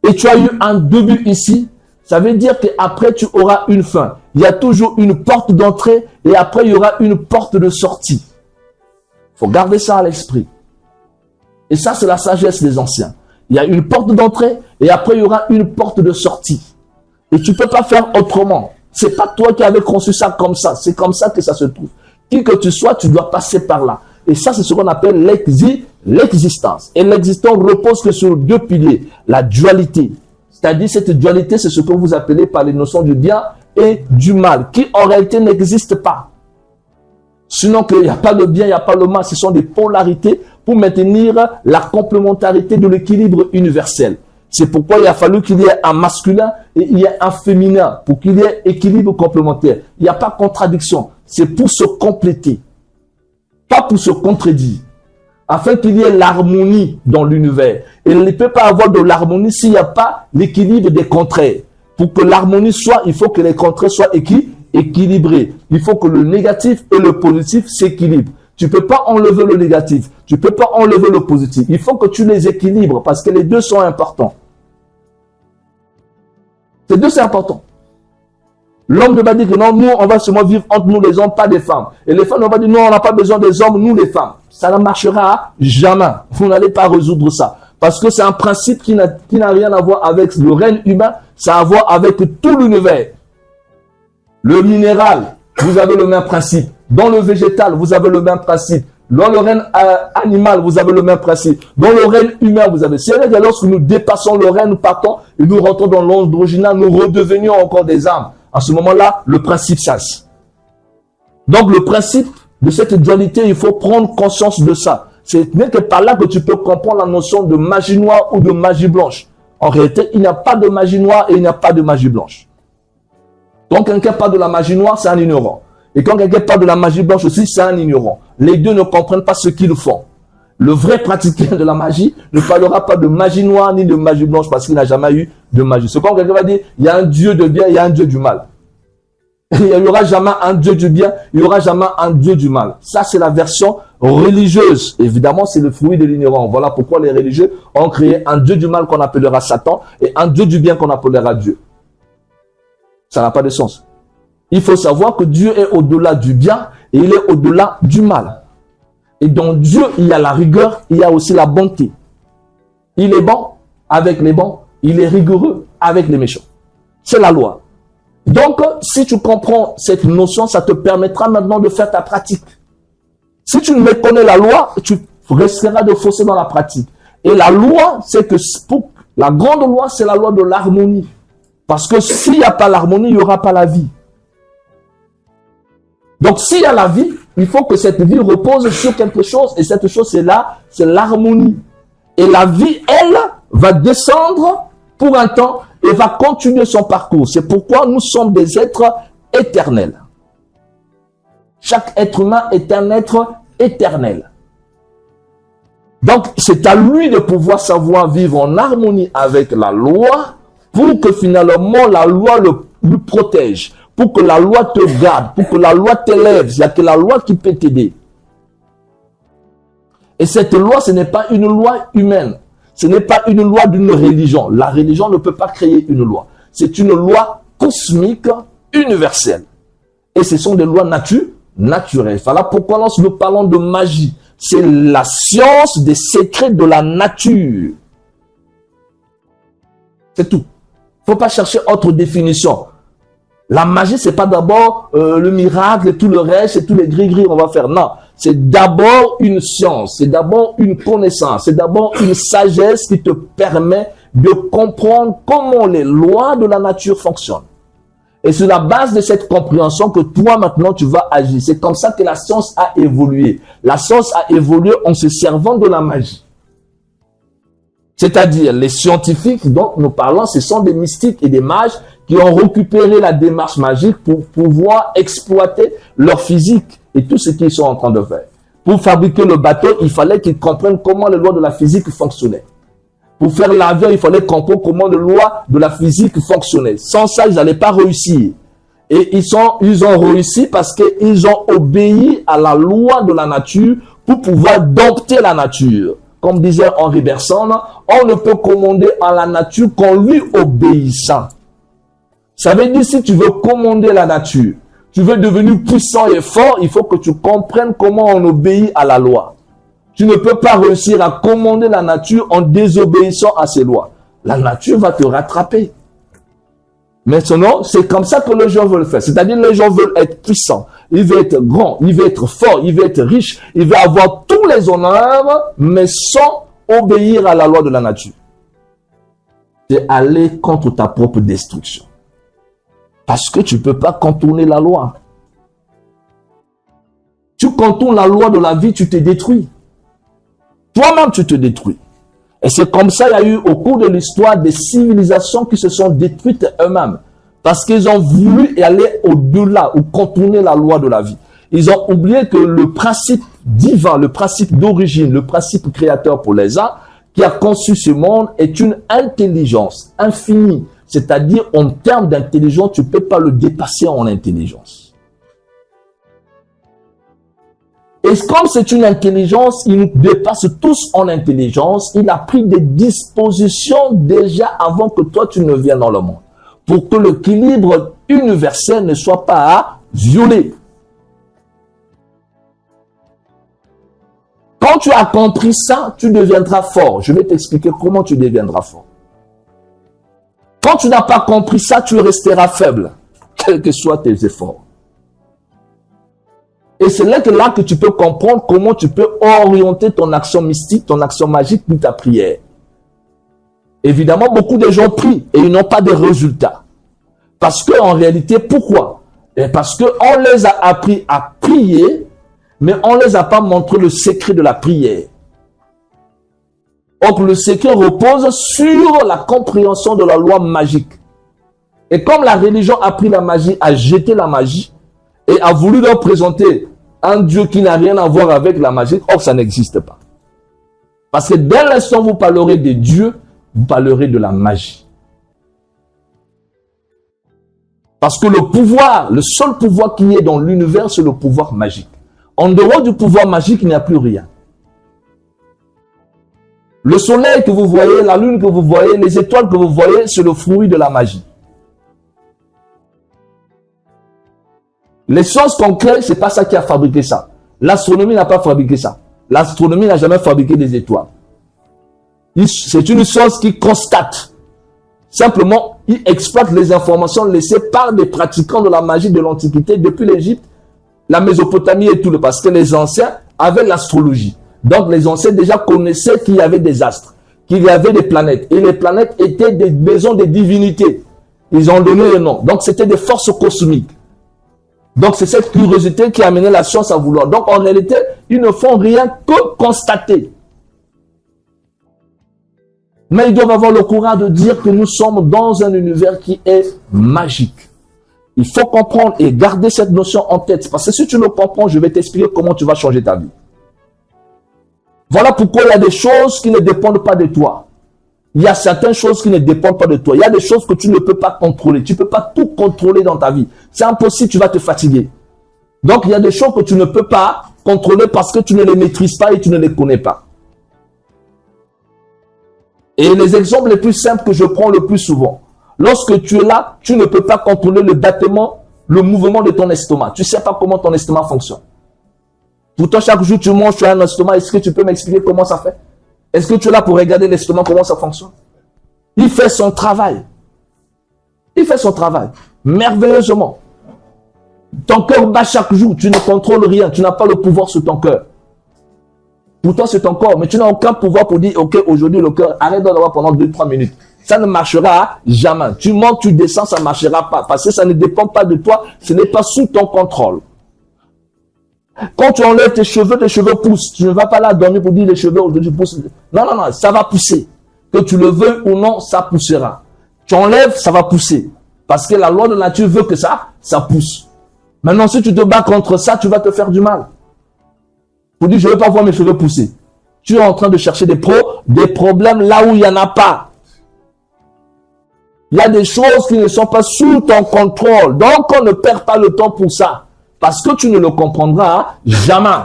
et tu as eu un début ici. Ça veut dire qu'après tu auras une fin. Il y a toujours une porte d'entrée et après il y aura une porte de sortie. Il faut garder ça à l'esprit. Et ça, c'est la sagesse des anciens. Il y a une porte d'entrée et après il y aura une porte de sortie. Et tu ne peux pas faire autrement. C'est pas toi qui avais conçu ça comme ça. C'est comme ça que ça se trouve. Qui que tu sois, tu dois passer par là. Et ça, c'est ce qu'on appelle l'existence. Et l'existence repose que sur deux piliers. La dualité. C'est-à-dire, cette dualité, c'est ce que vous appelez par les notions du bien et du mal, qui en réalité n'existent pas. Sinon, qu'il n'y a pas le bien, il n'y a pas le mal. Ce sont des polarités pour maintenir la complémentarité de l'équilibre universel. C'est pourquoi il a fallu qu'il y ait un masculin et il y ait un féminin pour qu'il y ait équilibre complémentaire. Il n'y a pas contradiction. C'est pour se compléter, pas pour se contredire, afin qu'il y ait l'harmonie dans l'univers. Et il ne peut pas avoir de l'harmonie s'il n'y a pas l'équilibre des contraires. Pour que l'harmonie soit, il faut que les contraires soient équilibrés. Il faut que le négatif et le positif s'équilibrent. Tu ne peux pas enlever le négatif. Tu ne peux pas enlever le positif. Il faut que tu les équilibres parce que les deux sont importants. Ces deux, c'est important. L'homme ne va dire que non, nous, on va seulement vivre entre nous les hommes, pas des femmes. Et les femmes, on va dire non, on n'a pas besoin des hommes, nous les femmes. Ça ne marchera jamais. Vous n'allez pas résoudre ça. Parce que c'est un principe qui n'a rien à voir avec le règne humain, ça a à voir avec tout l'univers. Le minéral, vous avez le même principe. Dans le végétal, vous avez le même principe. Dans le règne animal, vous avez le même principe. Dans le règne humain, vous avez. C'est vrai que lorsque nous dépassons le règne, nous partons et nous rentrons dans l'androgyne, nous redevenions encore des âmes. À ce moment-là, le principe cesse. Donc, le principe de cette dualité, il faut prendre conscience de ça. C'est même que par là que tu peux comprendre la notion de magie noire ou de magie blanche. En réalité, il n'y a pas de magie noire et il n'y a pas de magie blanche. Donc, quelqu'un parle de la magie noire, c'est un ignorant. Et quand quelqu'un parle de la magie blanche aussi, c'est un ignorant. Les deux ne comprennent pas ce qu'ils font. Le vrai pratiquant de la magie ne parlera pas de magie noire ni de magie blanche parce qu'il n'a jamais eu de magie. C'est comme quelqu'un va dire, il y a un dieu de bien, il y a un dieu du mal. Il n'y aura jamais un dieu du bien, il n'y aura jamais un dieu du mal. Ça, c'est la version religieuse. Évidemment, c'est le fruit de l'ignorance. Voilà pourquoi les religieux ont créé un dieu du mal qu'on appellera Satan et un dieu du bien qu'on appellera Dieu. Ça n'a pas de sens. Il faut savoir que Dieu est au-delà du bien et il est au-delà du mal. Et dans Dieu, il y a la rigueur, il y a aussi la bonté. Il est bon avec les bons, il est rigoureux avec les méchants. C'est la loi. Donc, si tu comprends cette notion, ça te permettra maintenant de faire ta pratique. Si tu ne méconnais la loi, tu risqueras de fausser dans la pratique. Et la loi, c'est que la grande loi, c'est la loi de l'harmonie. Parce que s'il n'y a pas l'harmonie, il n'y aura pas la vie. Donc, s'il y a la vie, il faut que cette vie repose sur quelque chose. Et cette chose, c'est là, c'est l'harmonie. Et la vie, elle, va descendre pour un temps et va continuer son parcours. C'est pourquoi nous sommes des êtres éternels. Chaque être humain est un être éternel. Donc, c'est à lui de pouvoir savoir vivre en harmonie avec la loi pour que finalement la loi le protège, pour que la loi te garde, pour que la loi t'élève. Il n'y a que la loi qui peut t'aider. Et cette loi, ce n'est pas une loi humaine. Ce n'est pas une loi d'une religion. La religion ne peut pas créer une loi. C'est une loi cosmique, universelle. Et ce sont des lois naturelles. Voilà pourquoi lorsque nous parlons de magie, c'est la science des secrets de la nature. C'est tout. Il ne faut pas chercher autre définition. La magie, c'est pas d'abord le miracle et tout le reste et tous les gris-gris on va faire. Non, c'est d'abord une science, c'est d'abord une connaissance, c'est d'abord une sagesse qui te permet de comprendre comment les lois de la nature fonctionnent. Et c'est la base de cette compréhension que toi maintenant tu vas agir. C'est comme ça que la science a évolué. La science a évolué en se servant de la magie. C'est-à-dire, les scientifiques dont nous parlons, ce sont des mystiques et des mages qui ont récupéré la démarche magique pour pouvoir exploiter leur physique et tout ce qu'ils sont en train de faire. Pour fabriquer le bateau, il fallait qu'ils comprennent comment les lois de la physique fonctionnaient. Pour faire l'avion, il fallait comprendre comment les lois de la physique fonctionnaient. Sans ça, ils n'allaient pas réussir. Et ils ont réussi parce qu'ils ont obéi à la loi de la nature pour pouvoir dompter la nature. Comme disait Henri Bergson, on ne peut commander à la nature qu'en lui obéissant. Ça veut dire si tu veux commander la nature, tu veux devenir puissant et fort, il faut que tu comprennes comment on obéit à la loi. Tu ne peux pas réussir à commander la nature en désobéissant à ses lois. La nature va te rattraper. Maintenant, c'est comme ça que les gens veulent faire. C'est-à-dire les gens veulent être puissants. Ils veulent être grands, ils veulent être forts, ils veulent être riches, ils veulent avoir tous les honneurs, mais sans obéir à la loi de la nature. C'est aller contre ta propre destruction. Parce que tu ne peux pas contourner la loi. Tu contournes la loi de la vie, tu te détruis. Toi-même, tu te détruis. Et c'est comme ça qu'il y a eu au cours de l'histoire des civilisations qui se sont détruites eux-mêmes. Parce qu'ils ont voulu aller au-delà ou contourner la loi de la vie. Ils ont oublié que le principe divin, le principe d'origine, le principe créateur pour les uns, qui a conçu ce monde, est une intelligence infinie. C'est-à-dire, en termes d'intelligence, tu ne peux pas le dépasser en intelligence. Et comme c'est une intelligence, il nous dépasse tous en intelligence. Il a pris des dispositions déjà avant que toi, tu ne viennes dans le monde. Pour que l'équilibre universel ne soit pas violé. Quand tu as compris ça, tu deviendras fort. Je vais t'expliquer comment tu deviendras fort. Quand tu n'as pas compris ça, tu resteras faible, quels que soient tes efforts. Et c'est là que tu peux comprendre comment tu peux orienter ton action mystique, ton action magique pour ta prière. Évidemment, beaucoup de gens prient et ils n'ont pas de résultats. Parce qu'en réalité, pourquoi? Parce qu'on les a appris à prier, mais on ne les a pas montré le secret de la prière. Donc le secret repose sur la compréhension de la loi magique. Et comme la religion a pris la magie, a jeté la magie, et a voulu leur présenter un Dieu qui n'a rien à voir avec la magie, or ça n'existe pas. Parce que dès l'instant où vous parlerez de Dieu, vous parlerez de la magie. Parce que le pouvoir, le seul pouvoir qui est dans l'univers, c'est le pouvoir magique. En dehors du pouvoir magique, il n'y a plus rien. Le soleil que vous voyez, la lune que vous voyez, les étoiles que vous voyez, c'est le fruit de la magie. Les choses concrètes, c'est pas ça qui a fabriqué ça. L'astronomie n'a pas fabriqué ça. L'astronomie n'a jamais fabriqué des étoiles. C'est une chose qui constate. Simplement, il exploite les informations laissées par des pratiquants de la magie de l'Antiquité depuis l'Égypte, la Mésopotamie et tout le parce que les anciens avaient l'astrologie. Donc les anciens déjà connaissaient qu'il y avait des astres, qu'il y avait des planètes. Et les planètes étaient des maisons des divinités. Ils ont donné le nom. Donc c'était des forces cosmiques. Donc c'est cette curiosité qui a amené la science à vouloir. Donc en réalité, ils ne font rien que constater. Mais ils doivent avoir le courage de dire que nous sommes dans un univers qui est magique. Il faut comprendre et garder cette notion en tête. Parce que si tu le comprends, je vais t'expliquer comment tu vas changer ta vie. Voilà pourquoi il y a des choses qui ne dépendent pas de toi. Il y a certaines choses qui ne dépendent pas de toi. Il y a des choses que tu ne peux pas contrôler. Tu ne peux pas tout contrôler dans ta vie. C'est impossible, tu vas te fatiguer. Donc, il y a des choses que tu ne peux pas contrôler parce que tu ne les maîtrises pas et tu ne les connais pas. Et les exemples les plus simples que je prends le plus souvent. Lorsque tu es là, tu ne peux pas contrôler le battement, le mouvement de ton estomac. Tu ne sais pas comment ton estomac fonctionne. Pourtant, chaque jour, tu manges, tu as un estomac. Est-ce que tu peux m'expliquer comment ça fait? Est-ce que tu es là pour regarder l'estomac, comment ça fonctionne? Il fait son travail. Il fait son travail. Merveilleusement. Ton cœur bat chaque jour. Tu ne contrôles rien. Tu n'as pas le pouvoir sur ton cœur. Pourtant, c'est ton corps. Mais tu n'as aucun pouvoir pour dire, OK, aujourd'hui, le cœur, arrête d'en avoir pendant 2-3 minutes. Ça ne marchera jamais. Tu montes, tu descends, ça ne marchera pas. Parce que ça ne dépend pas de toi. Ce n'est pas sous ton contrôle. Quand tu enlèves tes cheveux poussent. Tu ne vas pas là dormir pour dire les cheveux aujourd'hui poussent. Non, non, non, ça va pousser. Que tu le veuilles ou non, ça poussera. Tu enlèves, ça va pousser. Parce que la loi de la nature veut que ça pousse. Maintenant, si tu te bats contre ça, tu vas te faire du mal. Pour dire, je ne veux pas voir mes cheveux pousser. Tu es en train de chercher des problèmes là où il n'y en a pas. Il y a des choses qui ne sont pas sous ton contrôle. Donc, on ne perd pas le temps pour ça. Parce que tu ne le comprendras jamais.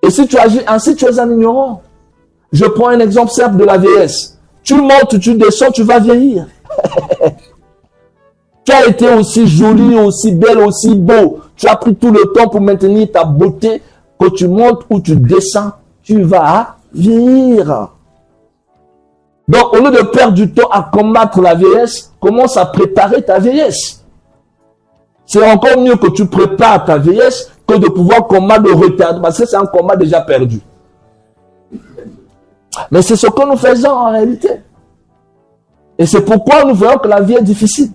Et si tu agis ainsi, tu es un ignorant. Je prends un exemple simple de la vieillesse. Tu montes, tu descends, tu vas vieillir. Tu as été aussi jolie, aussi belle, aussi beau. Tu as pris tout le temps pour maintenir ta beauté. Que tu montes ou tu descends, tu vas vieillir. Donc, au lieu de perdre du temps à combattre la vieillesse, commence à préparer ta vieillesse. C'est encore mieux que tu prépares ta vieillesse que de pouvoir combattre le retard. Parce que c'est un combat déjà perdu. Mais c'est ce que nous faisons en réalité. Et c'est pourquoi nous voyons que la vie est difficile.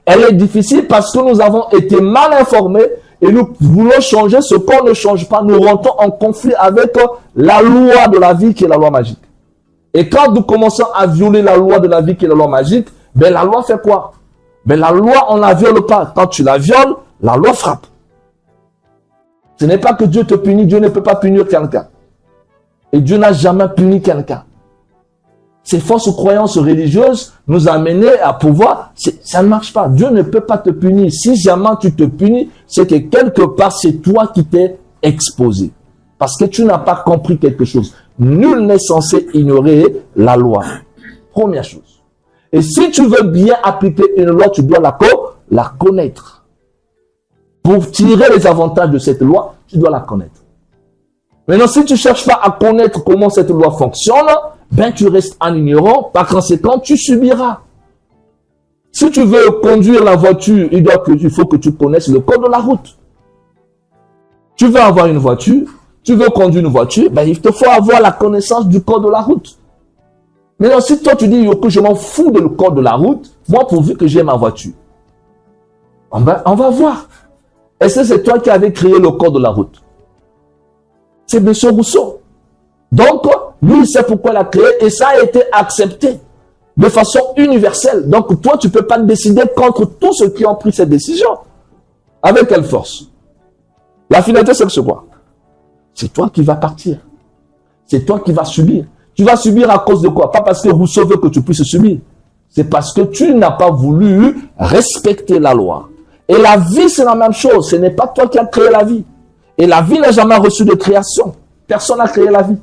Elle est difficile parce que nous avons été mal informés et nous voulons changer ce qu'on ne change pas. Nous rentrons en conflit avec la loi de la vie qui est la loi magique. Et quand nous commençons à violer la loi de la vie qui est la loi magique, ben la loi fait quoi? Ben la loi, on ne la viole pas. Quand tu la violes, la loi frappe. Ce n'est pas que Dieu te punit. Dieu ne peut pas punir quelqu'un. Et Dieu n'a jamais puni quelqu'un. Ces fausses croyances religieuses nous amènent à pouvoir... Ça ne marche pas. Dieu ne peut pas te punir. Si jamais tu te punis, c'est que quelque part, c'est toi qui t'es exposé. Parce que tu n'as pas compris quelque chose. Nul n'est censé ignorer la loi. Première chose. Et si tu veux bien appliquer une loi, tu dois la connaître. Pour tirer les avantages de cette loi, tu dois la connaître. Maintenant, si tu ne cherches pas à connaître comment cette loi fonctionne, ben tu restes un ignorant. Par conséquent, tu subiras. Si tu veux conduire la voiture, il faut que tu connaisses le code de la route. Tu veux avoir une voiture, tu veux conduire une voiture, ben il te faut avoir la connaissance du code de la route. Maintenant, si toi tu dis que je m'en fous de le code de la route, moi pourvu que j'ai ma voiture, on va voir. Est-ce que c'est toi qui avais créé le code de la route? C'est M. Rousseau. Donc, lui, il sait pourquoi il a créé et ça a été accepté de façon universelle. Donc, toi, tu ne peux pas décider contre tous ceux qui ont pris cette décision. Avec quelle force? La finalité, c'est quoi? C'est toi qui vas partir. C'est toi qui vas subir. Tu vas subir à cause de quoi? Pas parce que Rousseau veut que tu puisses subir. C'est parce que tu n'as pas voulu respecter la loi. Et la vie, c'est la même chose. Ce n'est pas toi qui as créé la vie. Et la vie n'a jamais reçu de création. Personne n'a créé la vie.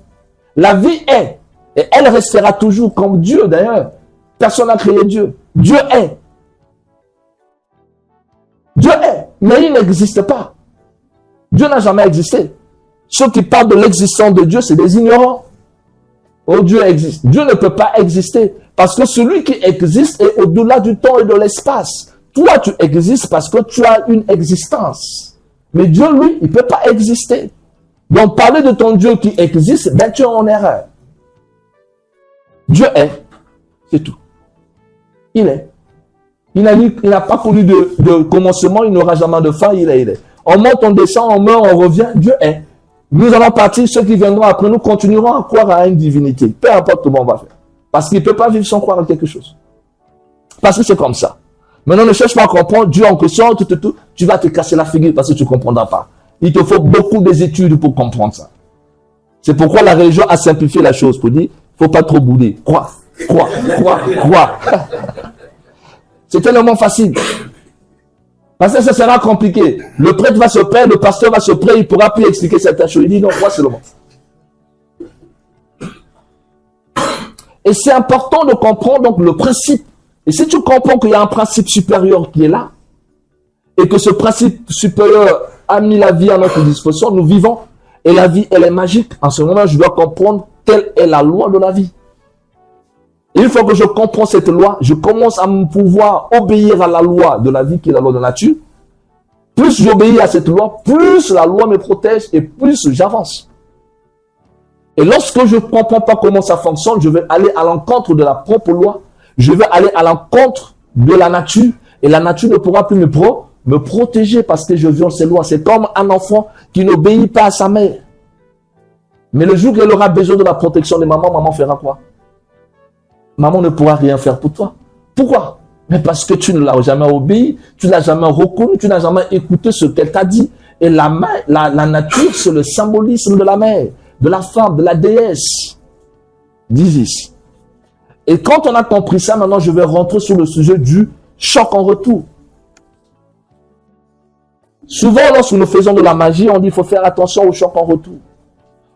La vie est. Et elle restera toujours comme Dieu d'ailleurs. Personne n'a créé Dieu. Dieu est. Dieu est. Mais il n'existe pas. Dieu n'a jamais existé. Ceux qui parlent de l'existence de Dieu, c'est des ignorants. Oh, Dieu existe. Dieu ne peut pas exister parce que celui qui existe est au-delà du temps et de l'espace. Toi, tu existes parce que tu as une existence. Mais Dieu, lui, il ne peut pas exister. Donc, parler de ton Dieu qui existe, ben, tu es en erreur. Dieu est. C'est tout. Il est. Il n'a pas connu de commencement, il n'aura jamais de fin, il est. On monte, on descend, on meurt, on revient, Dieu est. Nous allons partir, ceux qui viendront après nous continueront à croire à une divinité. Peu importe comment on va faire. Parce qu'il ne peut pas vivre sans croire à quelque chose. Parce que c'est comme ça. Maintenant, ne cherche pas à comprendre Dieu en question, tu vas te casser la figure parce que tu ne comprendras pas. Il te faut beaucoup d'études pour comprendre ça. C'est pourquoi la religion a simplifié la chose pour dire, il ne faut pas trop bouder. Crois. C'est tellement facile. Parce que ça sera compliqué. Le prêtre va se plaindre, le pasteur va se plaindre, il ne pourra plus expliquer certaines choses. Il dit non, crois seulement. Et c'est important de comprendre donc le principe. Et si tu comprends qu'il y a un principe supérieur qui est là, et que ce principe supérieur a mis la vie à notre disposition, nous vivons, et la vie, elle est magique. En ce moment, je dois comprendre quelle est la loi de la vie. Et une fois que je comprends cette loi, je commence à pouvoir obéir à la loi de la vie qui est la loi de la nature. Plus j'obéis à cette loi, plus la loi me protège et plus j'avance. Et lorsque je ne comprends pas comment ça fonctionne, je vais aller à l'encontre de la propre loi. Je vais aller à l'encontre de la nature. Et la nature ne pourra plus me protéger parce que je viole ces lois. C'est comme un enfant qui n'obéit pas à sa mère. Mais le jour qu'elle aura besoin de la protection de maman, maman fera quoi? Maman ne pourra rien faire pour toi. Pourquoi? Mais parce que tu ne l'as jamais obéi, tu ne l'as jamais reconnu, tu n'as jamais écouté ce qu'elle t'a dit. Et la nature, c'est le symbolisme de la mère, de la femme, de la déesse d'Isis. Et quand on a compris ça, maintenant je vais rentrer sur le sujet du choc en retour. Souvent, lorsque nous faisons de la magie, on dit qu'il faut faire attention au choc en retour.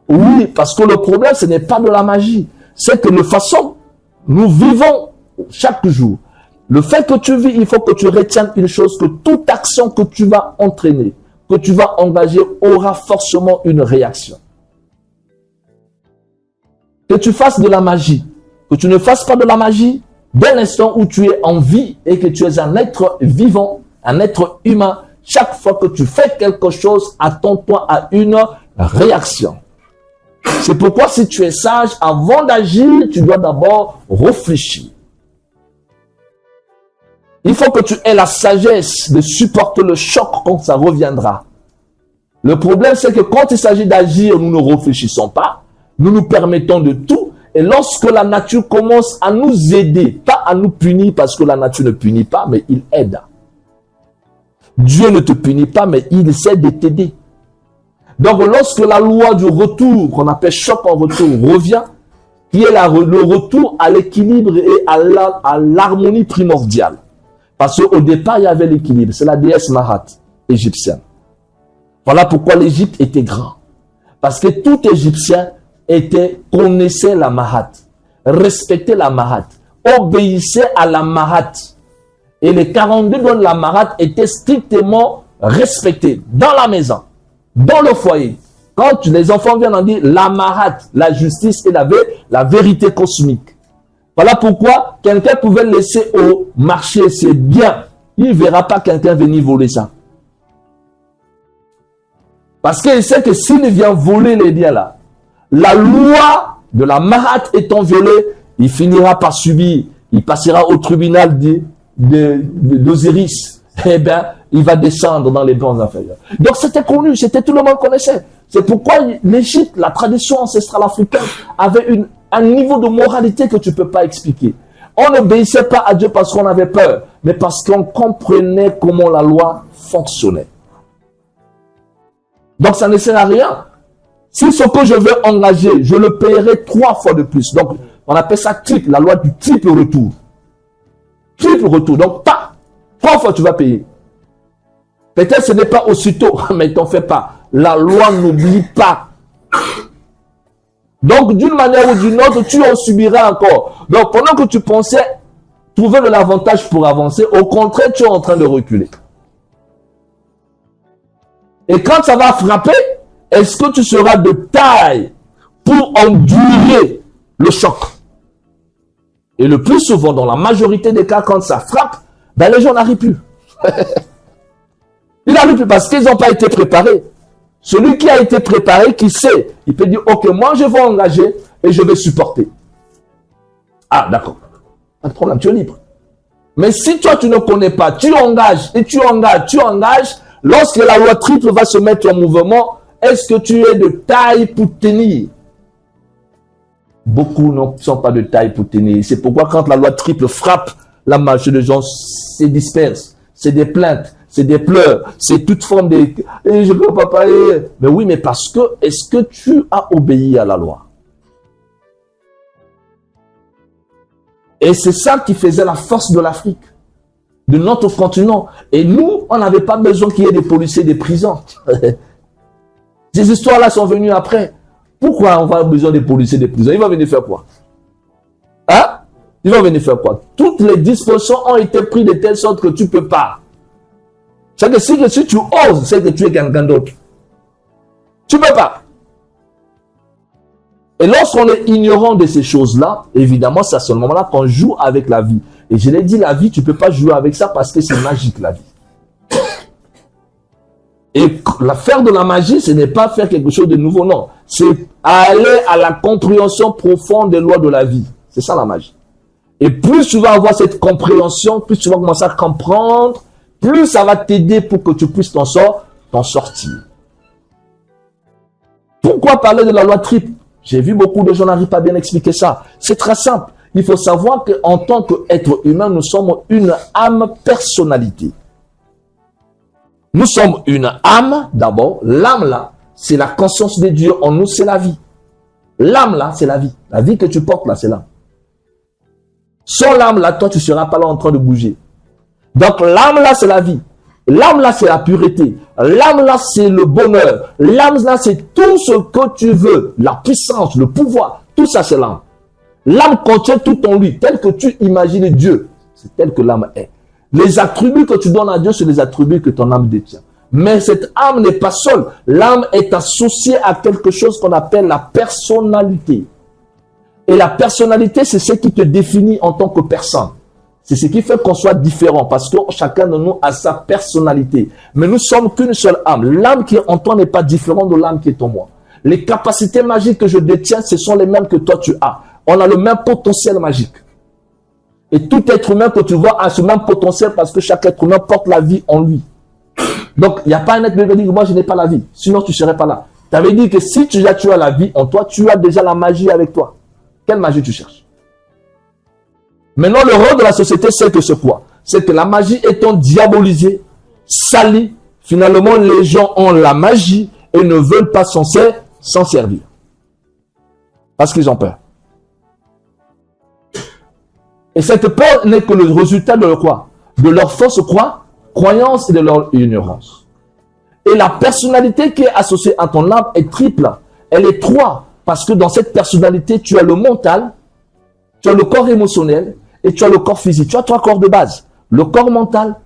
Oui, parce que le problème, ce n'est pas de la magie. C'est que de façon, nous vivons chaque jour. Le fait que tu vis, il faut que tu retiennes une chose, que toute action que tu vas entraîner, que tu vas engager, aura forcément une réaction. Que tu fasses de la magie, que tu ne fasses pas de la magie, dès l'instant où tu es en vie et que tu es un être vivant, un être humain, chaque fois que tu fais quelque chose, attends-toi à une réaction. C'est pourquoi si tu es sage, avant d'agir, tu dois d'abord réfléchir. Il faut que tu aies la sagesse de supporter le choc quand ça reviendra. Le problème, c'est que quand il s'agit d'agir, nous ne réfléchissons pas, nous nous permettons de tout, et lorsque la nature commence à nous aider, pas à nous punir, parce que la nature ne punit pas, mais il aide. Dieu ne te punit pas, mais il essaie de t'aider. Donc, lorsque la loi du retour, qu'on appelle choc en retour, revient, qui est le retour à l'équilibre et à l'harmonie primordiale. Parce qu'au départ, il y avait l'équilibre. C'est la déesse Mahat, égyptienne. Voilà pourquoi l'Égypte était grand. Parce que tout Égyptien connaissait la Mahat, respectait la Mahat, obéissait à la Mahat. Et les 42 doigts de la Mahat étaient strictement respectés dans la maison, dans le foyer. Quand les enfants viennent en dire la Mahat, la justice et la vérité cosmique. Voilà pourquoi quelqu'un pouvait laisser au marché ses biens. Il ne verra pas quelqu'un venir voler ça. Parce qu'il sait que s'il vient voler les biens là, la loi de la Mahat étant violée, il finira par subir. Il passera au tribunal d'Osiris. Eh bien, il va descendre dans les bancs inférieurs. Donc c'était connu, tout le monde connaissait. C'est pourquoi l'Égypte, la tradition ancestrale africaine, avait un niveau de moralité que tu ne peux pas expliquer. On n'obéissait pas à Dieu parce qu'on avait peur, mais parce qu'on comprenait comment la loi fonctionnait. Donc ça ne sert à rien. Si ce que je veux engager, je le paierai 3 fois de plus. Donc on appelle ça triple, la loi du triple retour. Triple retour, donc pas 3 fois tu vas payer. Peut-être ce n'est pas aussitôt, mais t'en fais pas. La loi n'oublie pas. Donc, d'une manière ou d'une autre, tu en subiras encore. Donc, pendant que tu pensais trouver de l'avantage pour avancer, au contraire, tu es en train de reculer. Et quand ça va frapper, est-ce que tu seras de taille pour endurer le choc? Et le plus souvent, dans la majorité des cas, quand ça frappe, ben les gens n'arrivent plus. Ils n'arrivent plus parce qu'ils n'ont pas été préparés. Celui qui a été préparé, qui sait, il peut dire, ok, moi je vais engager et je vais supporter. Ah, d'accord. Pas de problème, tu es libre. Mais si toi, tu ne connais pas, tu engages et tu engages, lorsque la loi triple va se mettre en mouvement, est-ce que tu es de taille pour tenir? Beaucoup ne sont pas de taille pour tenir. C'est pourquoi quand la loi triple frappe, la majorité des gens se dispersent. C'est des plaintes, c'est des pleurs, c'est toute forme de... je ne peux pas parler. Mais oui, mais parce que, est-ce que tu as obéi à la loi? Et c'est ça qui faisait la force de l'Afrique, de notre continent. Et nous, on n'avait pas besoin qu'il y ait des policiers, des prisons. Ces histoires-là sont venues après. Pourquoi on va avoir besoin des policiers, des prisons? Ils vont venir faire quoi? Hein? Ils vont venir faire quoi? Toutes les dispositions ont été prises de telle sorte que tu ne peux pas. C'est que si tu oses, c'est que tu es quelqu'un d'autre. Tu ne peux pas. Et lorsqu'on est ignorant de ces choses-là, évidemment, c'est à ce moment-là qu'on joue avec la vie. Et je l'ai dit, la vie, tu ne peux pas jouer avec ça parce que c'est magique, la vie. Et faire de la magie, ce n'est pas faire quelque chose de nouveau, non. C'est aller à la compréhension profonde des lois de la vie. C'est ça la magie. Et plus tu vas avoir cette compréhension, plus tu vas commencer à comprendre, plus ça va t'aider pour que tu puisses t'en sortir. Pourquoi parler de la loi triple? J'ai vu beaucoup de gens n'arrivent pas à bien expliquer ça. C'est très simple. Il faut savoir qu'en tant qu'être humain, nous sommes une âme-personnalité. Nous sommes une âme, d'abord. L'âme, là, c'est la conscience de Dieu. En nous, c'est la vie. L'âme, là, c'est la vie. La vie que tu portes, là, c'est l'âme. Sans l'âme, là, toi, tu ne seras pas là en train de bouger. Donc, l'âme, là, c'est la vie. L'âme, là, c'est la pureté. L'âme, là, c'est le bonheur. L'âme, là, c'est tout ce que tu veux. La puissance, le pouvoir. Tout ça, c'est l'âme. L'âme contient tout en lui. Tel que tu imagines Dieu, c'est tel que l'âme est. Les attributs que tu donnes à Dieu, c'est les attributs que ton âme détient. Mais cette âme n'est pas seule. L'âme est associée à quelque chose qu'on appelle la personnalité. Et la personnalité, c'est ce qui te définit en tant que personne. C'est ce qui fait qu'on soit différent, parce que chacun de nous a sa personnalité. Mais nous sommes qu'une seule âme. L'âme qui est en toi n'est pas différente de l'âme qui est en moi. Les capacités magiques que je détiens, ce sont les mêmes que toi tu as. On a le même potentiel magique. Et tout être humain que tu vois a ce même potentiel parce que chaque être humain porte la vie en lui. Donc, il n'y a pas un être humain qui dit que moi je n'ai pas la vie. Sinon, tu ne serais pas là. Tu avais dit que si tu as la vie en toi, tu as déjà la magie avec toi. Quelle magie tu cherches? Maintenant, le rôle de la société, c'est que c'est quoi? C'est que la magie étant diabolisée, salie, finalement, les gens ont la magie et ne veulent pas s'en servir. Parce qu'ils ont peur. Et cette peur n'est que le résultat de leur quoi? De leur fausse croyance et de leur ignorance. Et la personnalité qui est associée à ton âme est triple. Elle est trois. Parce que dans cette personnalité, tu as le mental, tu as le corps émotionnel et tu as le corps physique. Tu as trois corps de base. Le corps mental,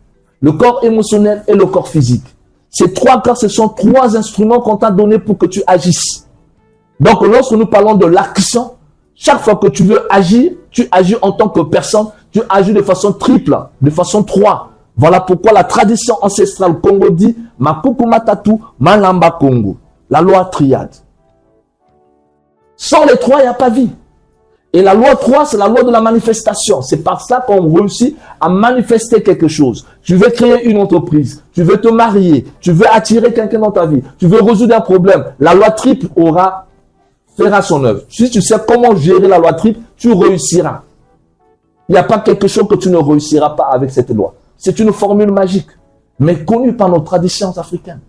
le corps émotionnel et le corps physique. Ces trois corps, ce sont trois instruments qu'on t'a donnés pour que tu agisses. Donc, lorsque nous parlons de l'action, chaque fois que tu veux agir, tu agis en tant que personne, tu agis de façon triple, de façon 3. Voilà pourquoi la tradition ancestrale Congo dit « Makuku matatu, malamba Congo ». La loi triade. Sans les trois, il n'y a pas vie. Et la loi 3, c'est la loi de la manifestation. C'est par ça qu'on réussit à manifester quelque chose. Tu veux créer une entreprise, tu veux te marier, tu veux attirer quelqu'un dans ta vie, tu veux résoudre un problème. La loi triple fera son œuvre. Si tu sais comment gérer la loi triple, tu réussiras. Il n'y a pas quelque chose que tu ne réussiras pas avec cette loi. C'est une formule magique, mais connue par nos traditions africaines.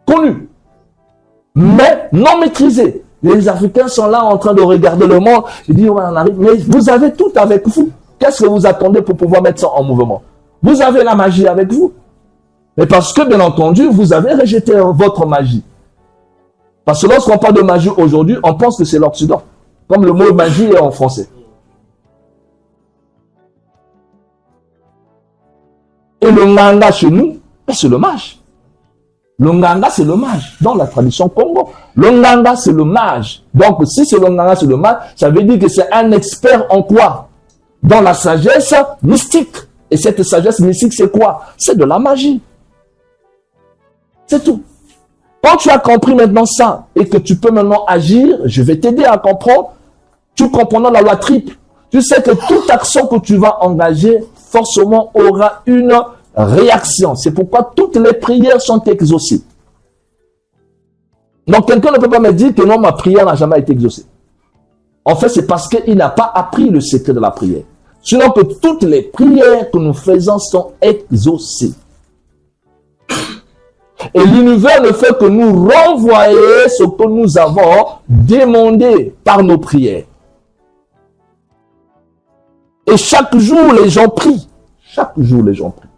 Connue, mais non maîtrisée. Les Africains sont là en train de regarder le monde. Ils disent, on arrive. Mais vous avez tout avec vous. Qu'est-ce que vous attendez pour pouvoir mettre ça en mouvement? Vous avez la magie avec vous. Mais parce que, bien entendu, vous avez rejeté votre magie. Parce que lorsqu'on parle de magie aujourd'hui, on pense que c'est l'Occident. Comme le mot magie est en français. Et le manga chez nous, c'est le mage. Le Nganga, c'est le mage, dans la tradition Congo. Le Nganga, c'est le mage. Donc, si c'est le Nganga, c'est le mage, ça veut dire que c'est un expert en quoi? Dans la sagesse mystique. Et cette sagesse mystique, c'est quoi? C'est de la magie. C'est tout. Quand tu as compris maintenant ça, et que tu peux maintenant agir, je vais t'aider à comprendre, tu comprends la loi triple. Tu sais que toute action que tu vas engager, forcément aura une réaction. C'est pourquoi toutes les prières sont exaucées. Donc quelqu'un ne peut pas me dire que non, ma prière n'a jamais été exaucée. En fait, c'est parce qu'il n'a pas appris le secret de la prière. Sinon que toutes les prières que nous faisons sont exaucées. Et l'univers ne fait que nous renvoyer ce que nous avons demandé par nos prières. Et chaque jour, les gens prient. Chaque jour, les gens prient.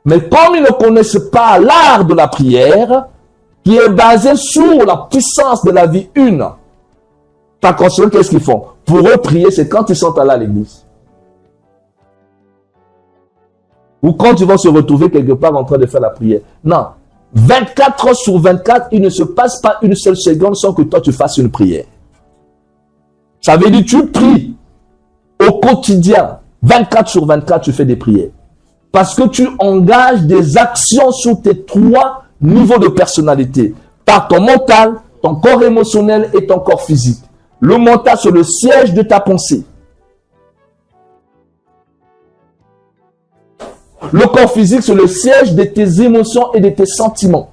Mais comme ils ne connaissent pas l'art de la prière, qui est basé sur la puissance de la vie une, par conséquent, qu'est-ce qu'ils font? Pour eux, prier, c'est quand ils sont allés à l'église. Ou quand ils vont se retrouver quelque part en train de faire la prière. Non. 24 heures sur 24, il ne se passe pas une seule seconde sans que toi tu fasses une prière. Ça veut dire que tu pries au quotidien. 24 sur 24, tu fais des prières. Parce que tu engages des actions sur tes 3 niveaux de personnalité. Par ton mental, ton corps émotionnel et ton corps physique. Le mental, c'est le siège de ta pensée. Le corps physique, c'est le siège de tes émotions et de tes sentiments.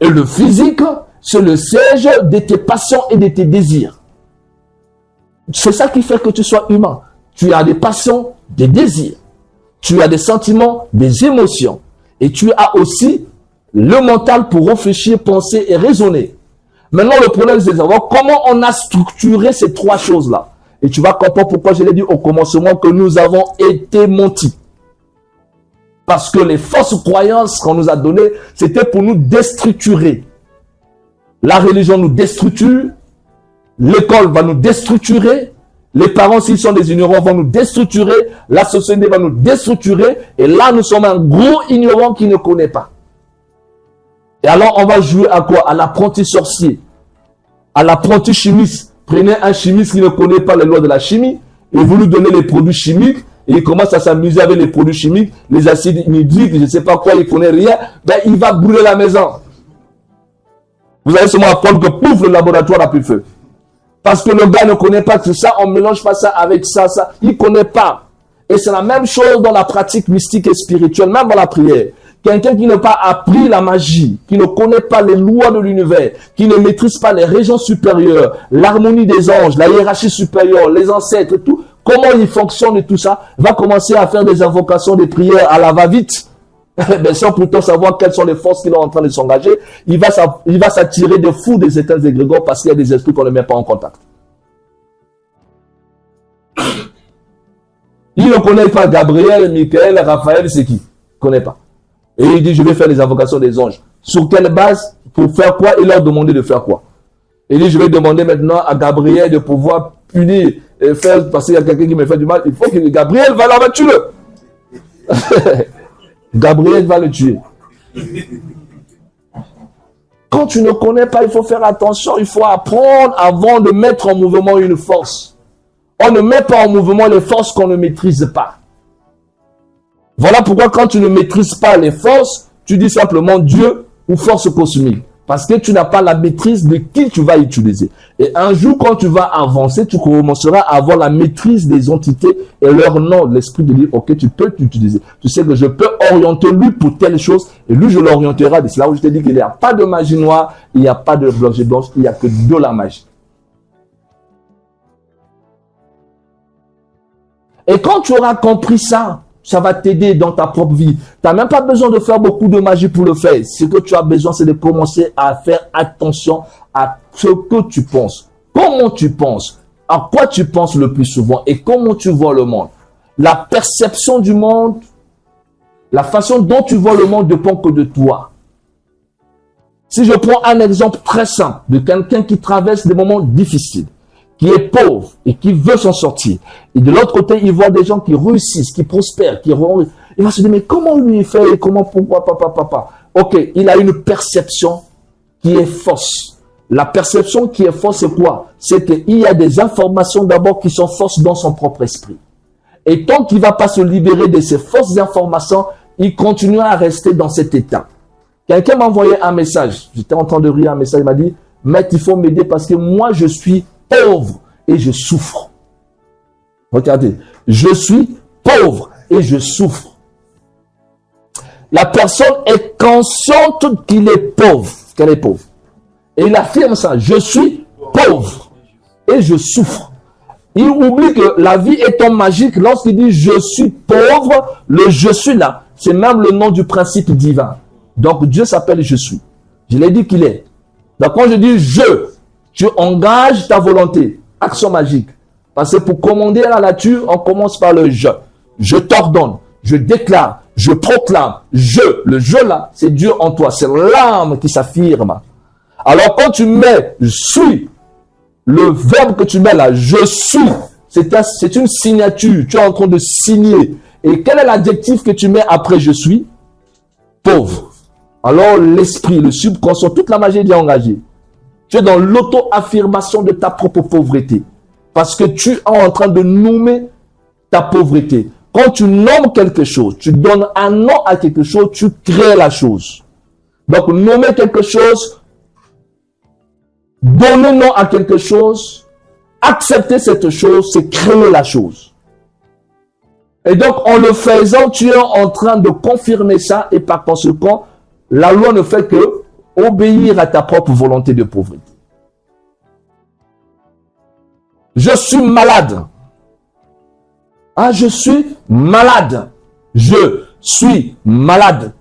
Et le physique, c'est le siège de tes passions et de tes désirs. C'est ça qui fait que tu sois humain. Tu as des passions, des désirs. Tu as des sentiments, des émotions. Et tu as aussi le mental pour réfléchir, penser et raisonner. Maintenant, le problème, c'est de savoir comment on a structuré ces 3 choses-là. Et tu vas comprendre pourquoi je l'ai dit au commencement que nous avons été mentis. Parce que les fausses croyances qu'on nous a données, c'était pour nous déstructurer. La religion nous déstructure. L'école va nous déstructurer. Les parents, s'ils sont des ignorants, vont nous déstructurer. La société va nous déstructurer. Et là, nous sommes un gros ignorant qui ne connaît pas. Et alors, on va jouer à quoi? À l'apprenti sorcier. À l'apprenti chimiste. Prenez un chimiste qui ne connaît pas les lois de la chimie. Et vous lui donnez les produits chimiques. Et il commence à s'amuser avec les produits chimiques, les acides nitriques, je ne sais pas quoi, il ne connaît rien. Ben, il va brûler la maison. Vous allez seulement apprendre que pouf, le laboratoire a plus feu. Parce que le gars ne connaît pas que ça, on ne mélange pas ça avec ça, ça. Il ne connaît pas. Et c'est la même chose dans la pratique mystique et spirituelle, même dans la prière. Quelqu'un qui n'a pas appris la magie, qui ne connaît pas les lois de l'univers, qui ne maîtrise pas les régions supérieures, l'harmonie des anges, la hiérarchie supérieure, les ancêtres, tout, comment il fonctionne et tout ça, va commencer à faire des invocations, des prières à la va-vite. Ben, sans pourtant savoir quelles sont les forces qui sont en train de s'engager, il va s'attirer de fous des états égrégores parce qu'il y a des esprits qu'on ne met pas en contact. Il ne connaît pas Gabriel, Michael, Raphaël, c'est qui? Il ne connaît pas. Et il dit, je vais faire les invocations des anges. Sur quelle base? Pour faire quoi? Il leur demandait de faire quoi? Il dit, je vais demander maintenant à Gabriel de pouvoir punir et faire, parce qu'il y a quelqu'un qui me fait du mal. Il faut que Gabriel va là, va tuer-le. Gabriel va le tuer. Quand tu ne connais pas, il faut faire attention. Il faut apprendre avant de mettre en mouvement une force. On ne met pas en mouvement les forces qu'on ne maîtrise pas. Voilà pourquoi quand tu ne maîtrises pas les forces, tu dis simplement Dieu ou force cosmique. Parce que tu n'as pas la maîtrise de qui tu vas utiliser. Et un jour, quand tu vas avancer, tu commenceras à avoir la maîtrise des entités et leur nom. L'esprit de dire, ok, tu peux t'utiliser. Tu sais que je peux orienter lui pour telle chose et lui, je l'orienterai. C'est là où je te dis qu'il n'y a pas de magie noire, il n'y a pas de blanche blanche, il n'y a que de la magie. Et quand tu auras compris ça, ça va t'aider dans ta propre vie. Tu n'as même pas besoin de faire beaucoup de magie pour le faire. Ce que tu as besoin, c'est de commencer à faire attention à ce que tu penses. Comment tu penses? À quoi tu penses le plus souvent? Et comment tu vois le monde? La perception du monde, la façon dont tu vois le monde dépend que de toi. Si je prends un exemple très simple de quelqu'un qui traverse des moments difficiles, qui est pauvre et qui veut s'en sortir. Et de l'autre côté, il voit des gens qui réussissent, qui prospèrent, il va se dire, mais comment lui il fait? Comment, pourquoi, papa? ok, il a une perception qui est fausse. La perception qui est fausse, c'est quoi? C'est qu'il y a des informations d'abord qui sont fausses dans son propre esprit. Et tant qu'il ne va pas se libérer de ces fausses informations, il continue à rester dans cet état. Quelqu'un m'a envoyé un message. J'étais en train de lire un message. Il m'a dit, maître, il faut m'aider parce que moi, je suis pauvre et je souffre. Regardez, je suis pauvre et je souffre. La personne est consciente qu'il est pauvre, qu'elle est pauvre. Et il affirme ça, je suis pauvre et je souffre. Il oublie que la vie est en magique. Lorsqu'il dit je suis pauvre, le je suis là, c'est même le nom du principe divin. Donc Dieu s'appelle je suis. Je l'ai dit qu'il est. Donc quand je dis je, tu engages ta volonté. Action magique. Parce que pour commander la nature, on commence par le je. Je t'ordonne, je déclare, je proclame. Je, le je là, c'est Dieu en toi. C'est l'âme qui s'affirme. Alors quand tu mets je suis, le verbe que tu mets là, je suis, c'est une signature. Tu es en train de signer. Et quel est l'adjectif que tu mets après je suis? Pauvre. Alors l'esprit, le subconscient, toute la magie est déjà engagée. Tu es dans l'auto-affirmation de ta propre pauvreté. Parce que tu es en train de nommer ta pauvreté. Quand tu nommes quelque chose, tu donnes un nom à quelque chose, tu crées la chose. Donc nommer quelque chose, donner nom à quelque chose, accepter cette chose, c'est créer la chose. Et donc, en le faisant, tu es en train de confirmer ça et par conséquent, la loi ne fait que obéir à ta propre volonté de pauvreté. Je suis malade. Ah, je suis malade. Je suis malade.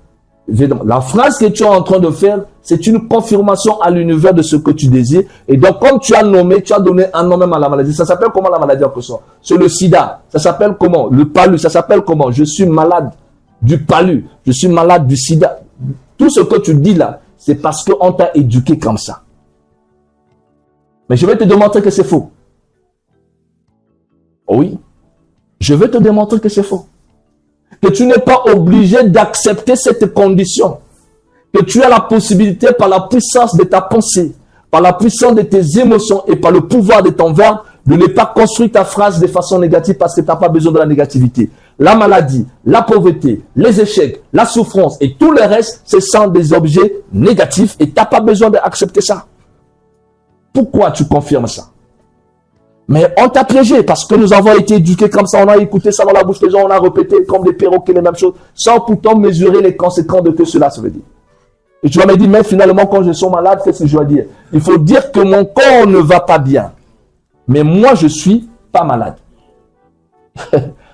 La phrase que tu es en train de faire, c'est une confirmation à l'univers de ce que tu désires. Et donc, comme tu as nommé, tu as donné un nom même à la maladie. Ça s'appelle comment la maladie en question? C'est le sida. Ça s'appelle comment? Le palu. Ça s'appelle comment? Je suis malade du palu. Je suis malade du sida. Tout ce que tu dis là, c'est parce qu'on t'a éduqué comme ça. Mais je vais te démontrer que c'est faux. Oui. Je vais te démontrer que c'est faux. Que tu n'es pas obligé d'accepter cette condition. Que tu as la possibilité par la puissance de ta pensée, par la puissance de tes émotions et par le pouvoir de ton verbe, de ne pas construire ta phrase de façon négative parce que tu n'as pas besoin de la négativité. La maladie, la pauvreté, les échecs, la souffrance et tout le reste, ce sont des objets négatifs et tu n'as pas besoin d'accepter ça. Pourquoi tu confirmes ça? Mais on t'a piégé parce que nous avons été éduqués comme ça, on a écouté ça dans la bouche des gens, on a répété comme des perroquets les mêmes choses, sans pourtant mesurer les conséquences de que cela se veut dire. Et tu vas me dire, mais finalement, quand je suis malade, qu'est-ce que je dois dire? Il faut dire que mon corps ne va pas bien. Mais moi, je suis pas malade.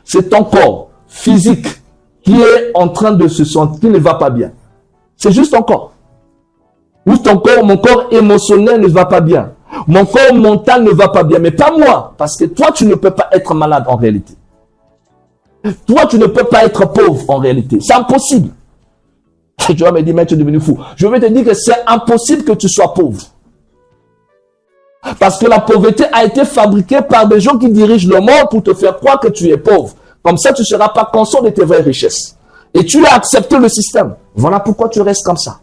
C'est ton corps physique qui est en train de se sentir, qui ne va pas bien. C'est juste ton corps. Ou ton corps, mon corps émotionnel ne va pas bien. Mon corps mental ne va pas bien, mais pas moi. Parce que toi, tu ne peux pas être malade en réalité. Toi, tu ne peux pas être pauvre en réalité. C'est impossible. Tu vas me dire, mais tu es devenu fou. Je vais te dire que c'est impossible que tu sois pauvre. Parce que la pauvreté a été fabriquée par des gens qui dirigent le monde pour te faire croire que tu es pauvre. Comme ça, tu ne seras pas conscient de tes vraies richesses. Et tu as accepté le système. Voilà pourquoi tu restes comme ça.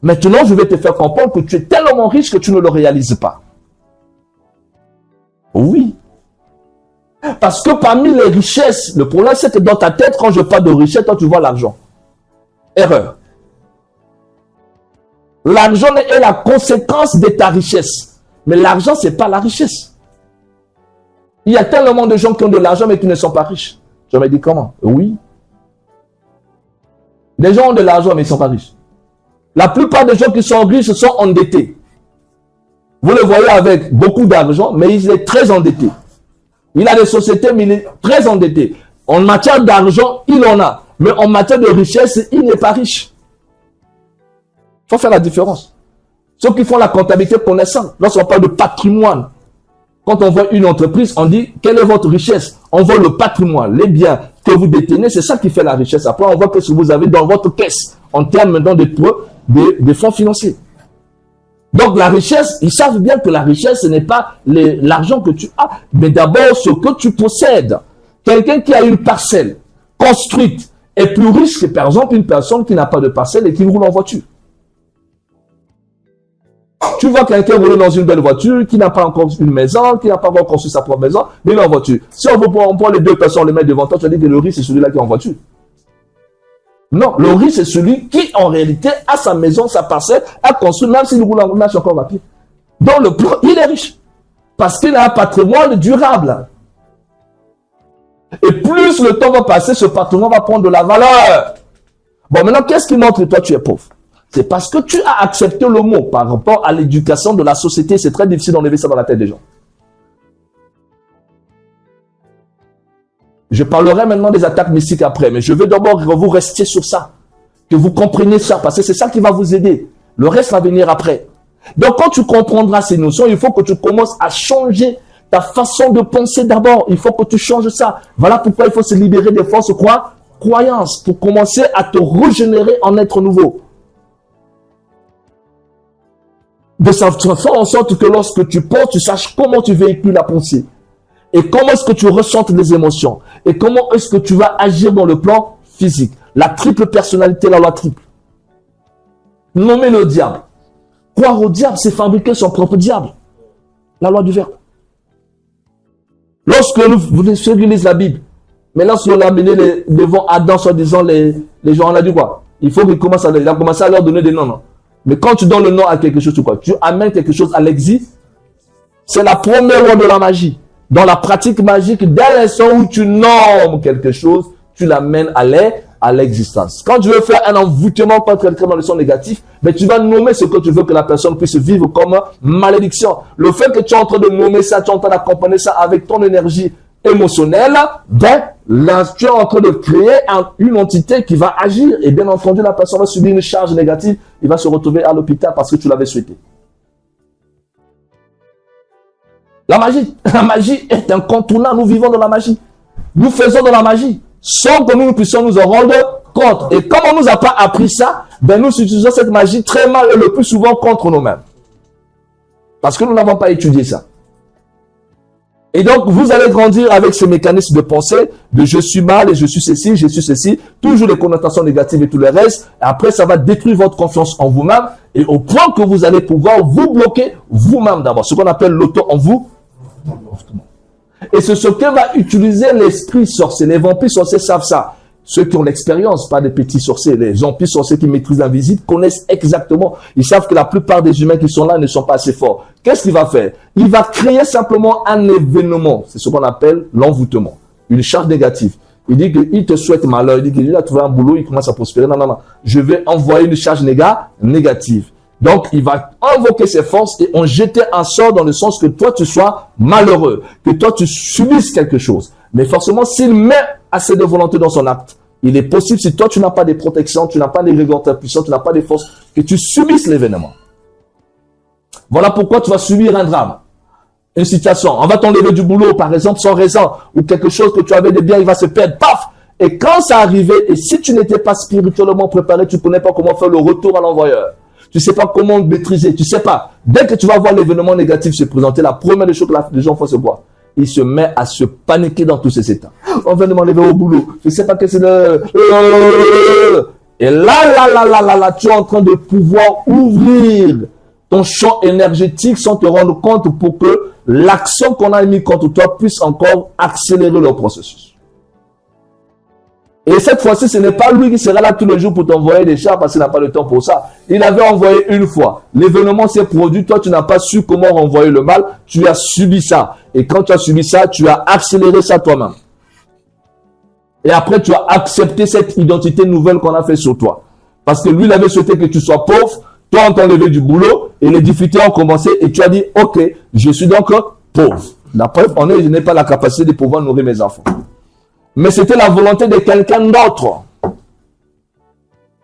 Maintenant, je vais te faire comprendre que tu es tellement riche que tu ne le réalises pas. Oui. Parce que parmi les richesses, le problème c'est que dans ta tête, quand je parle de richesse, toi tu vois l'argent. Erreur. L'argent est la conséquence de ta richesse. Mais l'argent, ce n'est pas la richesse. Il y a tellement de gens qui ont de l'argent mais qui ne sont pas riches. Je me dis comment? Oui. Les gens ont de l'argent mais ils ne sont pas riches. La plupart des gens qui sont riches sont endettés. Vous le voyez avec beaucoup d'argent, mais il est très endetté. Il a des sociétés, mais il est très endetté. En matière d'argent, il en a. Mais en matière de richesse, il n'est pas riche. Il faut faire la différence. Ceux qui font la comptabilité connaissant, lorsqu'on parle de patrimoine, quand on voit une entreprise, on dit, quelle est votre richesse? On voit le patrimoine, les biens que vous détenez, c'est ça qui fait la richesse. Après, on voit que ce que vous avez dans votre caisse, en termes maintenant de fonds financiers. Donc la richesse, ils savent bien que la richesse, ce n'est pas l'argent que tu as, mais d'abord ce que tu possèdes. Quelqu'un qui a une parcelle construite est plus riche que, par exemple, une personne qui n'a pas de parcelle et qui roule en voiture. Tu vois quelqu'un rouler dans une belle voiture, qui n'a pas encore une maison, qui n'a pas encore construit sa propre maison, mais il est en voiture. Si on prend les deux personnes, on les met devant toi, tu vas dire que le riche, c'est celui-là qui est en voiture. Non, le riche, c'est celui qui, en réalité, a sa maison, sa parcelle, a construit, même s'il roule en marche encore à pied. Dans le plan, il est riche. Parce qu'il a un patrimoine durable. Et plus le temps va passer, ce patrimoine va prendre de la valeur. Bon, maintenant, qu'est-ce qui montre que toi, tu es pauvre? C'est parce que tu as accepté le mot par rapport à l'éducation de la société. C'est très difficile d'enlever ça dans la tête des gens. Je parlerai maintenant des attaques mystiques après, mais je veux d'abord que vous restiez sur ça. Que vous compreniez ça, parce que c'est ça qui va vous aider. Le reste va venir après. Donc, quand tu comprendras ces notions, il faut que tu commences à changer ta façon de penser d'abord. Il faut que tu changes ça. Voilà pourquoi il faut se libérer des fausses croyances pour commencer à te régénérer en être nouveau. De faire en sorte que lorsque tu penses, tu saches comment tu véhicules la pensée. Et comment est-ce que tu ressentes les émotions. Et comment est-ce que tu vas agir dans le plan physique. La triple personnalité, la loi triple. Nommer le diable. Croire au diable, c'est fabriquer son propre diable. La loi du verbe. Lorsque vous ceux qui lisent la Bible, mais lorsqu'on a amené devant Adam, soi-disant, les gens, on a dit quoi? Il faut qu'il commence il a commencé à leur donner des noms, non? Mais quand tu donnes le nom à quelque chose, tu amènes quelque chose à l'existence. C'est la première loi de la magie. Dans la pratique magique, dès l'instant où tu nommes quelque chose, tu l'amènes à l'existence. Quand tu veux faire un envoûtement contre quelqu'un dans le sens négatif, ben tu vas nommer ce que tu veux que la personne puisse vivre comme malédiction. Le fait que tu es en train de nommer ça, tu es en train d'accompagner ça avec ton énergie émotionnelle, ben là, tu es en train de créer une entité qui va agir. Et bien entendu, la personne va subir une charge négative. Il va se retrouver à l'hôpital parce que tu l'avais souhaité. La magie est incontournable. Nous vivons dans la magie. Nous faisons de la magie sans que nous puissions nous en rendre compte. Et comme on ne nous a pas appris ça, ben nous utilisons cette magie très mal et le plus souvent contre nous-mêmes. Parce que nous n'avons pas étudié ça. Et donc, vous allez grandir avec ces mécanismes de pensée, de je suis mal et je suis ceci, toujours les connotations négatives et tout le reste. Et après, ça va détruire votre confiance en vous-même et au point que vous allez pouvoir vous bloquer vous-même d'abord. Ce qu'on appelle l'auto en vous. Et c'est ce que va utiliser l'esprit sorcier. Les vampires sorciers savent ça. Ceux qui ont l'expérience, pas des petits sorciers. Les vampires sorciers qui maîtrisent l'invisible connaissent exactement. Ils savent que la plupart des humains qui sont là ne sont pas assez forts. Qu'est-ce qu'il va faire? Il va créer simplement un événement. C'est ce qu'on appelle l'envoûtement. Une charge négative. Il dit qu'il te souhaite malheur. Il dit qu'il a trouvé un boulot, il commence à prospérer. Non. Je vais envoyer une charge négative. Donc, il va invoquer ses forces et en jeter un sort dans le sens que toi, tu sois malheureux. Que toi, tu subisses quelque chose. Mais forcément, s'il met assez de volonté dans son acte, il est possible, si toi, tu n'as pas de protection, tu n'as pas d'égrégore puissant, tu n'as pas de force, que tu subisses l'événement. Voilà pourquoi tu vas subir un drame. Une situation. On va t'enlever du boulot, par exemple, sans raison, ou quelque chose que tu avais de bien, il va se perdre. Paf! Et quand ça arrivait, et si tu n'étais pas spirituellement préparé, tu ne connais pas comment faire le retour à l'envoyeur. Tu ne sais pas comment maîtriser, tu ne sais pas. Dès que tu vas voir l'événement négatif se présenter, la première des choses que les gens font, c'est quoi? Il se met à se paniquer dans tous ses états. On vient de m'enlever au boulot. Je ne sais pas qu'est-ce que c'est. Et là, tu es en train de pouvoir ouvrir ton champ énergétique sans te rendre compte pour que l'action qu'on a mis contre toi puisse encore accélérer le processus. Et cette fois-ci, ce n'est pas lui qui sera là tous les jours pour t'envoyer des chars parce qu'il n'a pas le temps pour ça. Il avait envoyé une fois. L'événement s'est produit. Toi, tu n'as pas su comment renvoyer le mal. Tu as subi ça. Et quand tu as subi ça, tu as accéléré ça toi-même. Et après, tu as accepté cette identité nouvelle qu'on a fait sur toi. Parce que lui, il avait souhaité que tu sois pauvre. Toi, on t'a enlevé du boulot. Et les difficultés ont commencé. Et tu as dit, OK, je suis donc pauvre. La preuve, je n'ai pas la capacité de pouvoir nourrir mes enfants. Mais c'était la volonté de quelqu'un d'autre.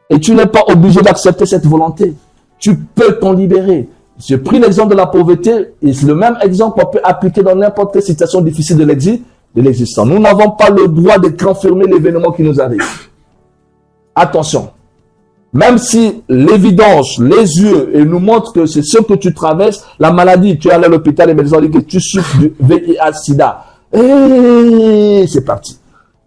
Et tu n'es pas obligé d'accepter cette volonté. Tu peux t'en libérer. J'ai pris l'exemple de la pauvreté et c'est le même exemple qu'on peut appliquer dans n'importe quelle situation difficile de l'existence. Nous n'avons pas le droit de confirmer l'événement qui nous arrive. Attention. Même si l'évidence, les yeux, et nous montrent que c'est ce que tu traverses, la maladie, tu es allé à l'hôpital et les médecins disent que tu souffres du VIH-Sida. Et c'est parti.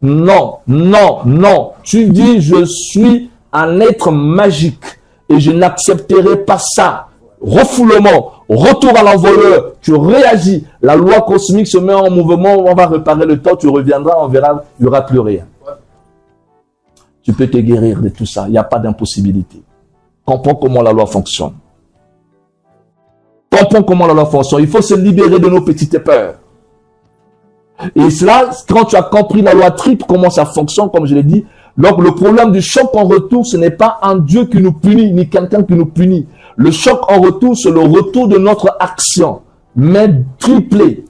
non, non, non. Tu dis, je suis un être magique et je n'accepterai pas ça. Refoulement, retour à l'envoyeur, tu réagis. La loi cosmique se met en mouvement, on va réparer le temps, tu reviendras, on verra, il n'y aura plus rien. Tu peux te guérir de tout ça, il n'y a pas d'impossibilité. Comprends comment la loi fonctionne. Comprends comment la loi fonctionne. Il faut se libérer de nos petites peurs. Et cela, quand tu as compris la loi triple, comment ça fonctionne, comme je l'ai dit, donc le problème du choc en retour, ce n'est pas un Dieu qui nous punit, ni quelqu'un qui nous punit. Le choc en retour, c'est le retour de notre action, mais triplé.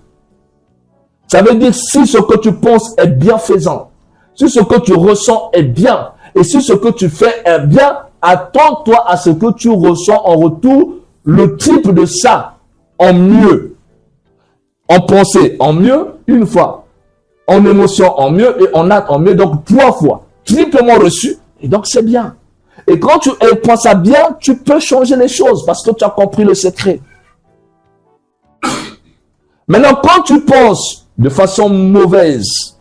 Ça veut dire si ce que tu penses est bienfaisant, si ce que tu ressens est bien, et si ce que tu fais est bien, attends-toi à ce que tu ressens en retour le triple de ça, en mieux. En pensée, en mieux, une fois. En émotion, en mieux, et en acte, en mieux, donc 3 fois. Triplement reçu, et donc c'est bien. Et quand tu penses ça bien, tu peux changer les choses parce que tu as compris le secret. Maintenant, quand tu penses de façon mauvaise,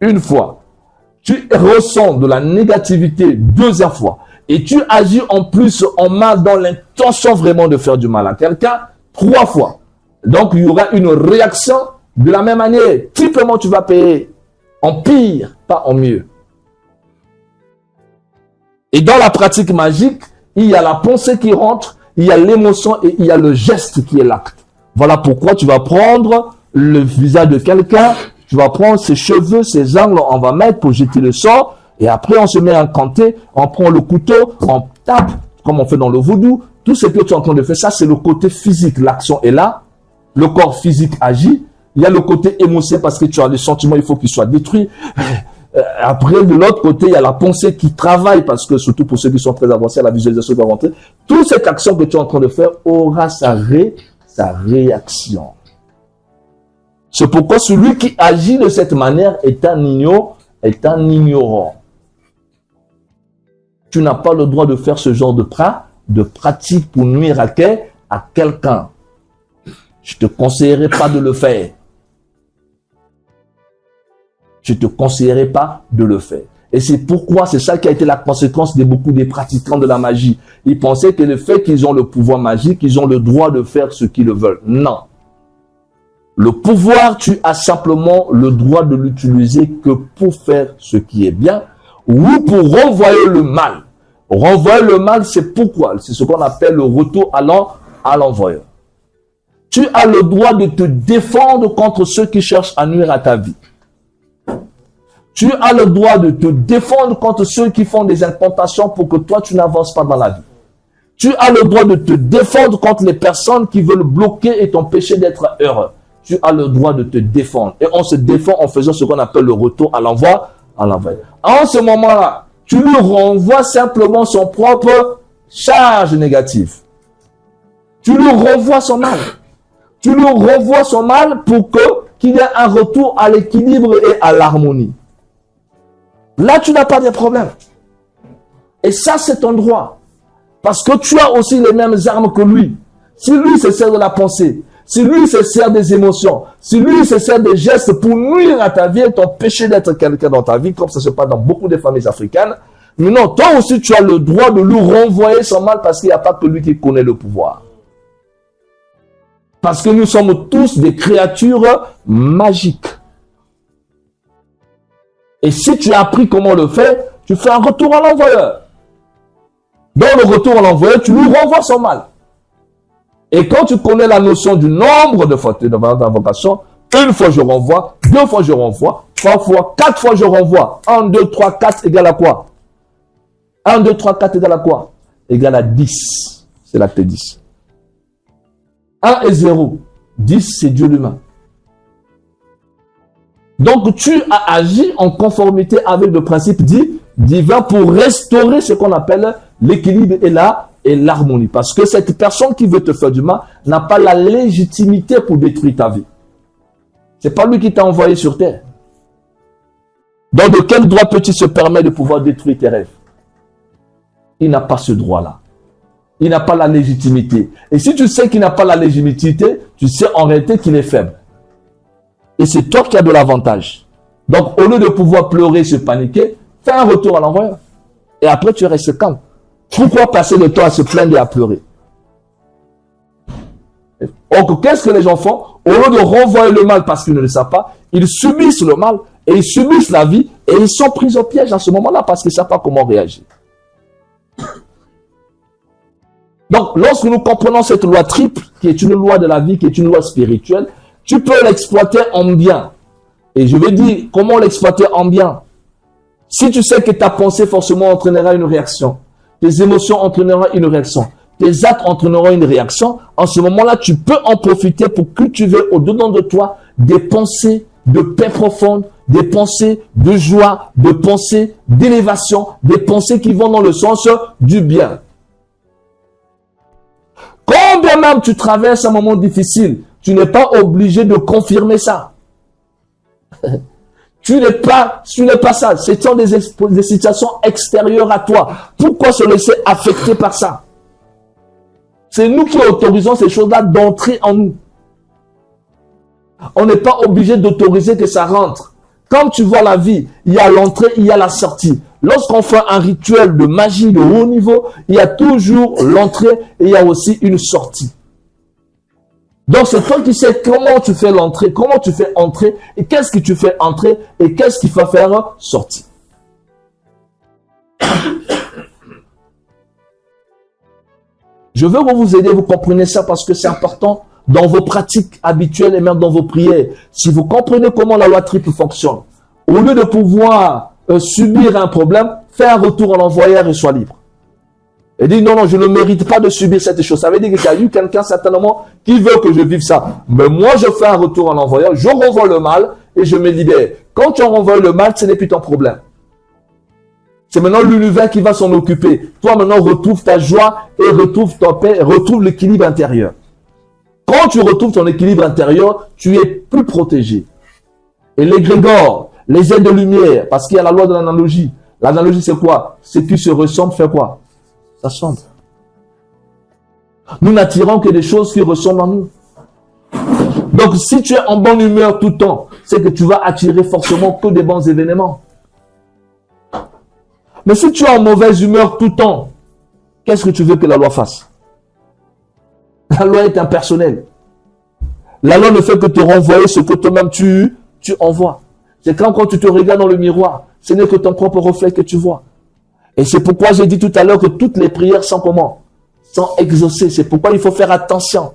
une fois, tu ressens de la négativité 2e fois, et tu agis en plus en mal dans l'intention vraiment de faire du mal à quelqu'un 3 fois. Donc, il y aura une réaction de la même manière. Triplement, tu vas payer en pire, pas en mieux. Et dans la pratique magique, il y a la pensée qui rentre, il y a l'émotion et il y a le geste qui est l'acte. Voilà pourquoi tu vas prendre le visage de quelqu'un, tu vas prendre ses cheveux, ses angles, on va mettre pour jeter le sort, et après on se met à canter, on prend le couteau, on tape, comme on fait dans le vaudou. Tout ce que tu es en train de faire, ça c'est le côté physique, l'action est là, le corps physique agit, il y a le côté émotionnel parce que tu as des sentiments, il faut qu'ils soient détruits. Après, de l'autre côté, il y a la pensée qui travaille parce que, surtout pour ceux qui sont très avancés à la visualisation qui va rentrer, toute cette action que tu es en train de faire aura sa réaction. C'est pourquoi celui qui agit de cette manière est un ignorant. Tu n'as pas le droit de faire ce genre de pratique pour nuire à quelqu'un. Je ne te conseillerais pas de le faire. Je ne te conseillerais pas de le faire. Et c'est pourquoi, c'est ça qui a été la conséquence de beaucoup des pratiquants de la magie. Ils pensaient que le fait qu'ils ont le pouvoir magique, ils ont le droit de faire ce qu'ils veulent. Non. Le pouvoir, tu as simplement le droit de l'utiliser que pour faire ce qui est bien ou pour renvoyer le mal. Renvoyer le mal, c'est pourquoi? C'est ce qu'on appelle le retour à l'envoyeur. Tu as le droit de te défendre contre ceux qui cherchent à nuire à ta vie. Tu as le droit de te défendre contre ceux qui font des incantations pour que toi, tu n'avances pas dans la vie. Tu as le droit de te défendre contre les personnes qui veulent bloquer et t'empêcher d'être heureux. Tu as le droit de te défendre. Et on se défend en faisant ce qu'on appelle le retour à l'envoi. En ce moment-là, tu lui renvoies simplement son propre charge négative. Tu lui renvoies son mal. Tu lui renvoies son mal pour qu'il y ait un retour à l'équilibre et à l'harmonie. Là, tu n'as pas de problème. Et ça, c'est ton droit. Parce que tu as aussi les mêmes armes que lui. Si lui se sert de la pensée, si lui se sert des émotions, si lui se sert des gestes pour nuire à ta vie et t'empêcher d'être quelqu'un dans ta vie, comme ça se passe dans beaucoup de familles africaines, mais non, toi aussi, tu as le droit de lui renvoyer son mal parce qu'il n'y a pas que lui qui connaît le pouvoir. Parce que nous sommes tous des créatures magiques. Et si tu as appris comment le faire, tu fais un retour à l'envoyeur. Dans le retour à l'envoyeur, tu lui renvoies son mal. Et quand tu connais la notion du nombre d'invocations, 1 fois je renvoie, 2 fois je renvoie, 3 fois, 4 fois je renvoie. 1, 2, 3, 4 égale à quoi? 1, 2, 3, 4 égale à quoi? Égale à 10. C'est l'acte 10. 1 et 0. 10, c'est Dieu l'humain. Donc, tu as agi en conformité avec le principe dit divin pour restaurer ce qu'on appelle l'équilibre et l'harmonie. Parce que cette personne qui veut te faire du mal n'a pas la légitimité pour détruire ta vie. C'est pas lui qui t'a envoyé sur terre. Donc, de quel droit peux-tu se permettre de pouvoir détruire tes rêves? Il n'a pas ce droit-là. Il n'a pas la légitimité. Et si tu sais qu'il n'a pas la légitimité, tu sais en réalité qu'il est faible. Et c'est toi qui as de l'avantage. Donc, au lieu de pouvoir pleurer, se paniquer, fais un retour à l'envoyeur. Et après, tu restes calme. Pourquoi passer le temps à se plaindre et à pleurer? Donc, qu'est-ce que les gens font? Au lieu de renvoyer le mal parce qu'ils ne le savent pas, ils subissent le mal et ils subissent la vie et ils sont pris au piège à ce moment-là parce qu'ils ne savent pas comment réagir. Donc, lorsque nous comprenons cette loi triple, qui est une loi de la vie, qui est une loi spirituelle, tu peux l'exploiter en bien. Et je vais dire comment l'exploiter en bien. Si tu sais que ta pensée forcément entraînera une réaction, tes émotions entraîneront une réaction, tes actes entraîneront une réaction, en ce moment-là, tu peux en profiter pour cultiver au-dedans de toi des pensées de paix profonde, des pensées de joie, des pensées d'élévation, des pensées qui vont dans le sens du bien. Quand bien même tu traverses un moment difficile, tu n'es pas obligé de confirmer ça. Tu n'es pas ça. Ce sont des situations extérieures à toi. Pourquoi se laisser affecter par ça? C'est nous qui autorisons ces choses-là d'entrer en nous. On n'est pas obligé d'autoriser que ça rentre. Comme tu vois la vie, il y a l'entrée, il y a la sortie. Lorsqu'on fait un rituel de magie de haut niveau, il y a toujours l'entrée et il y a aussi une sortie. Donc c'est toi qui sais comment tu fais l'entrée, comment tu fais entrer et qu'est-ce que tu fais entrer et qu'est-ce qu'il faut faire sortir. Je veux que vous aider, vous comprenez ça parce que c'est important dans vos pratiques habituelles et même dans vos prières. Si vous comprenez comment la loi triple fonctionne, au lieu de pouvoir subir un problème, fais un retour à l'envoyeur et sois libre. Et dis non, je ne mérite pas de subir cette chose. Ça veut dire qu'il y a eu quelqu'un certainement qui veut que je vive ça. Mais moi, je fais un retour à l'envoyeur, je renvoie le mal et je me libère. Quand tu renvoies le mal, ce n'est plus ton problème. C'est maintenant l'univers qui va s'en occuper. Toi, maintenant, retrouve ta joie et retrouve ta paix, retrouve l'équilibre intérieur. Quand tu retrouves ton équilibre intérieur, tu es plus protégé. Et les grégores, les aides de lumière, parce qu'il y a la loi de l'analogie. L'analogie, c'est quoi? Ce qui se ressemble fait quoi? Ça semble. Nous n'attirons que des choses qui ressemblent à nous. Donc, si tu es en bonne humeur tout le temps, c'est que tu vas attirer forcément que des bons événements. Mais si tu es en mauvaise humeur tout le temps, qu'est-ce que tu veux que la loi fasse? La loi est impersonnelle. La loi ne fait que te renvoyer ce que toi-même tu envoies. C'est quand tu te regardes dans le miroir, ce n'est que ton propre reflet que tu vois. Et c'est pourquoi j'ai dit tout à l'heure que toutes les prières sont comment? Sont exaucées. C'est pourquoi il faut faire attention.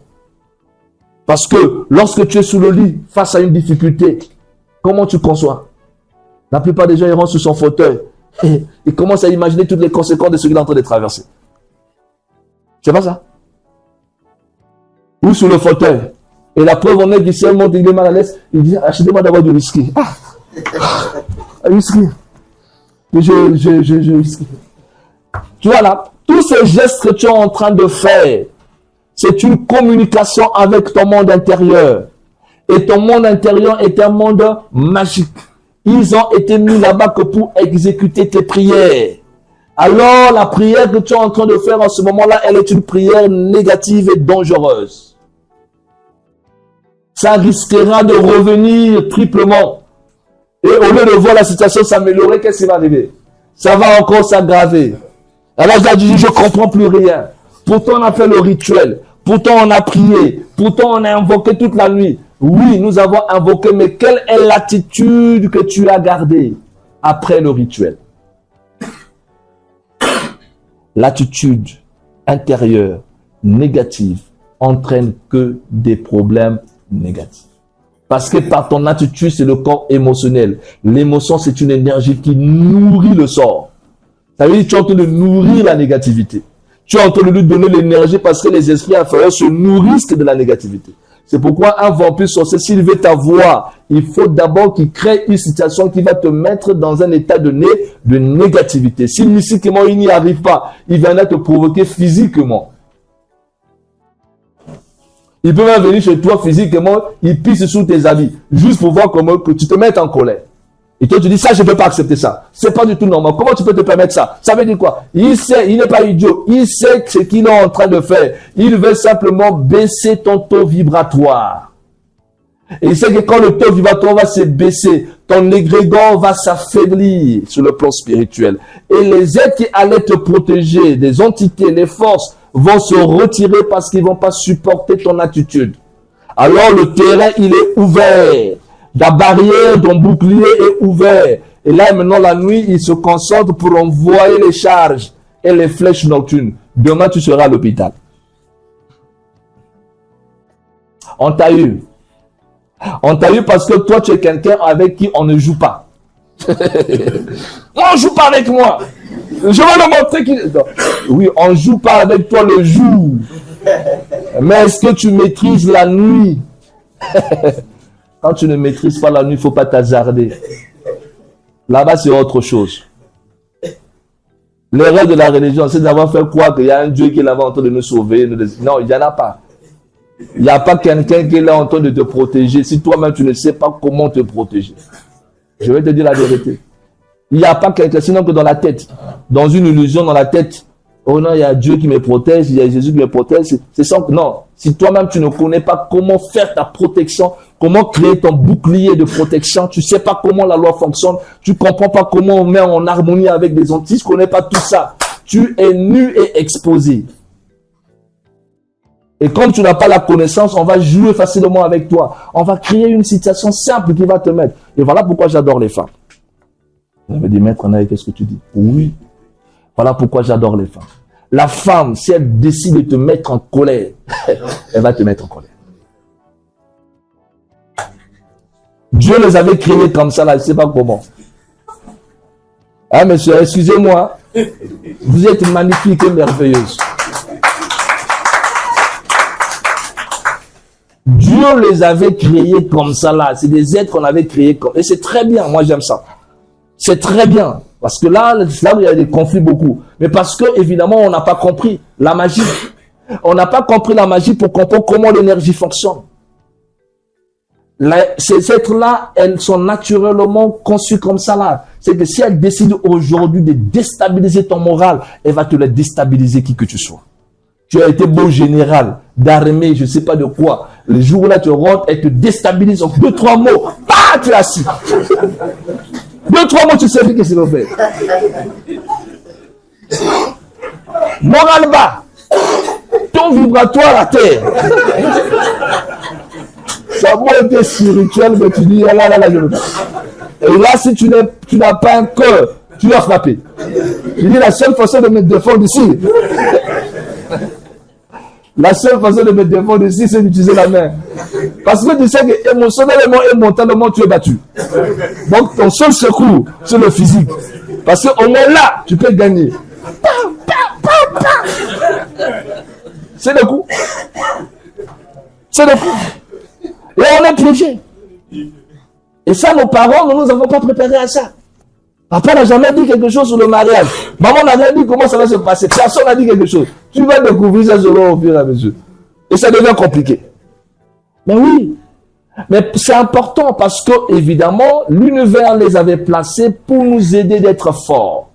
Parce que lorsque tu es sous le lit, face à une difficulté, comment tu conçois? La plupart des gens iront sur son fauteuil et ils commencent à imaginer toutes les conséquences de ce qu'il est en train de traverser. C'est pas ça? Ou sur le fauteuil. Et la preuve en est qu'il seulement il est mal à l'aise, il dit achetez-moi d'abord du whisky. Whisky. Je whisky. Tu vois là, tous ces gestes que tu es en train de faire, c'est une communication avec ton monde intérieur. Et ton monde intérieur est un monde magique. Ils ont été mis là-bas que pour exécuter tes prières. Alors, la prière que tu es en train de faire en ce moment-là, elle est une prière négative et dangereuse. Ça risquera de revenir triplement. Et au lieu de voir la situation s'améliorer, qu'est-ce qui va arriver? Ça va encore s'aggraver. Alors, je ne comprends plus rien. Pourtant, on a fait le rituel. Pourtant, on a prié. Pourtant, on a invoqué toute la nuit. Oui, nous avons invoqué, mais quelle est l'attitude que tu as gardée après le rituel? L'attitude intérieure négative entraîne que des problèmes négatifs. Parce que par ton attitude, c'est le corps émotionnel. L'émotion, c'est une énergie qui nourrit le sort. Ça veut dire que tu es en train de nourrir la négativité. Tu es en train de lui donner l'énergie parce que les esprits inférieurs se nourrissent de la négativité. C'est pourquoi un vampire sorcier, s'il veut t'avoir, il faut d'abord qu'il crée une situation qui va te mettre dans un état de négativité. Si mystiquement il n'y arrive pas, il viendra te provoquer physiquement. Il peut même venir chez toi physiquement, il pisse sous tes habits, juste pour voir comment que tu te mettes en colère. Et toi tu dis ça, je ne peux pas accepter ça. C'est pas du tout normal. Comment tu peux te permettre ça? Ça veut dire quoi? Il sait, il n'est pas idiot. Il sait ce qu'il est en train de faire. Il veut simplement baisser ton taux vibratoire. Et il sait que quand le taux vibratoire va se baisser, ton égrégore va s'affaiblir sur le plan spirituel. Et les êtres qui allaient te protéger, des entités, les forces, vont se retirer parce qu'ils ne vont pas supporter ton attitude. Alors le terrain, il est ouvert. La barrière, ton bouclier est ouvert. Et là, maintenant, la nuit, il se concentre pour envoyer les charges et les flèches nocturnes. Demain, tu seras à l'hôpital. On t'a eu. On t'a eu parce que toi, tu es quelqu'un avec qui on ne joue pas. On ne joue pas avec moi. Je vais le montrer qu'il... Oui, on ne joue pas avec toi le jour. Mais est-ce que tu maîtrises la nuit? Quand tu ne maîtrises pas la nuit, il ne faut pas t'hasarder. Là-bas, c'est autre chose. L'erreur de la religion, c'est d'avoir fait croire qu'il y a un Dieu qui est là-bas en train de nous sauver. Non, il n'y en a pas. Il n'y a pas quelqu'un qui est là en train de te protéger si toi-même tu ne sais pas comment te protéger. Je vais te dire la vérité. Il n'y a pas quelqu'un, sinon que dans la tête, dans une illusion dans la tête, oh non, il y a Dieu qui me protège, il y a Jésus qui me protège. C'est ça. Non. Si toi-même tu ne connais pas comment faire ta protection, comment créer ton bouclier de protection, tu ne sais pas comment la loi fonctionne, tu ne comprends pas comment on met en harmonie avec des entités, tu ne connais pas tout ça. Tu es nu et exposé. Et comme tu n'as pas la connaissance, on va jouer facilement avec toi. On va créer une situation simple qui va te mettre. Et voilà pourquoi j'adore les femmes. On me dit, maître, qu'est-ce que tu dis? Oui. Voilà pourquoi j'adore les femmes. La femme, si elle décide de te mettre en colère, elle va te mettre en colère. Dieu les avait créés comme ça, là, je ne sais pas comment. Ah, monsieur, excusez-moi. Vous êtes magnifique et merveilleuse. Dieu les avait créés comme ça là. C'est des êtres qu'on avait créés comme... Et c'est très bien, moi j'aime ça. C'est très bien. Parce que là où il y a des conflits beaucoup. Mais parce que, évidemment, on n'a pas compris la magie. On n'a pas compris la magie pour comprendre comment l'énergie fonctionne. Ces êtres-là, elles sont naturellement conçues comme ça là. C'est que si elles décident aujourd'hui de déstabiliser ton moral, elle va te le déstabiliser qui que tu sois. Tu as été beau général, d'armée, je ne sais pas de quoi. Le jour où là tu rentres, elle te déstabilise en 2-3 mots. Bah, tu es assis. 2-3 mots, tu sais plus qu'est-ce qu'il va faire. Moral bas. Ton vibratoire à terre. Ça va être spirituel, mais tu dis, là, je veux pas. Et là, si tu n'as pas un cœur, tu vas frapper. Je dis, la seule façon de me défendre ici, la seule façon de me défendre ici, c'est d'utiliser la main. Parce que tu sais que émotionnellement et mentalement, tu es battu. Donc, ton seul secours, c'est le physique. Parce qu'au moins là, tu peux gagner. C'est le coup. C'est le coup. Et on est piégé. Et ça, nos parents, nous avons pas préparé à ça. Papa n'a jamais dit quelque chose sur le mariage. Maman n'a jamais dit comment ça va se passer. Personne n'a dit quelque chose. Tu vas découvrir ça seulement au fur et à mesure. Et ça devient compliqué. Mais oui. Mais c'est important parce que, évidemment, l'univers les avait placés pour nous aider d'être forts.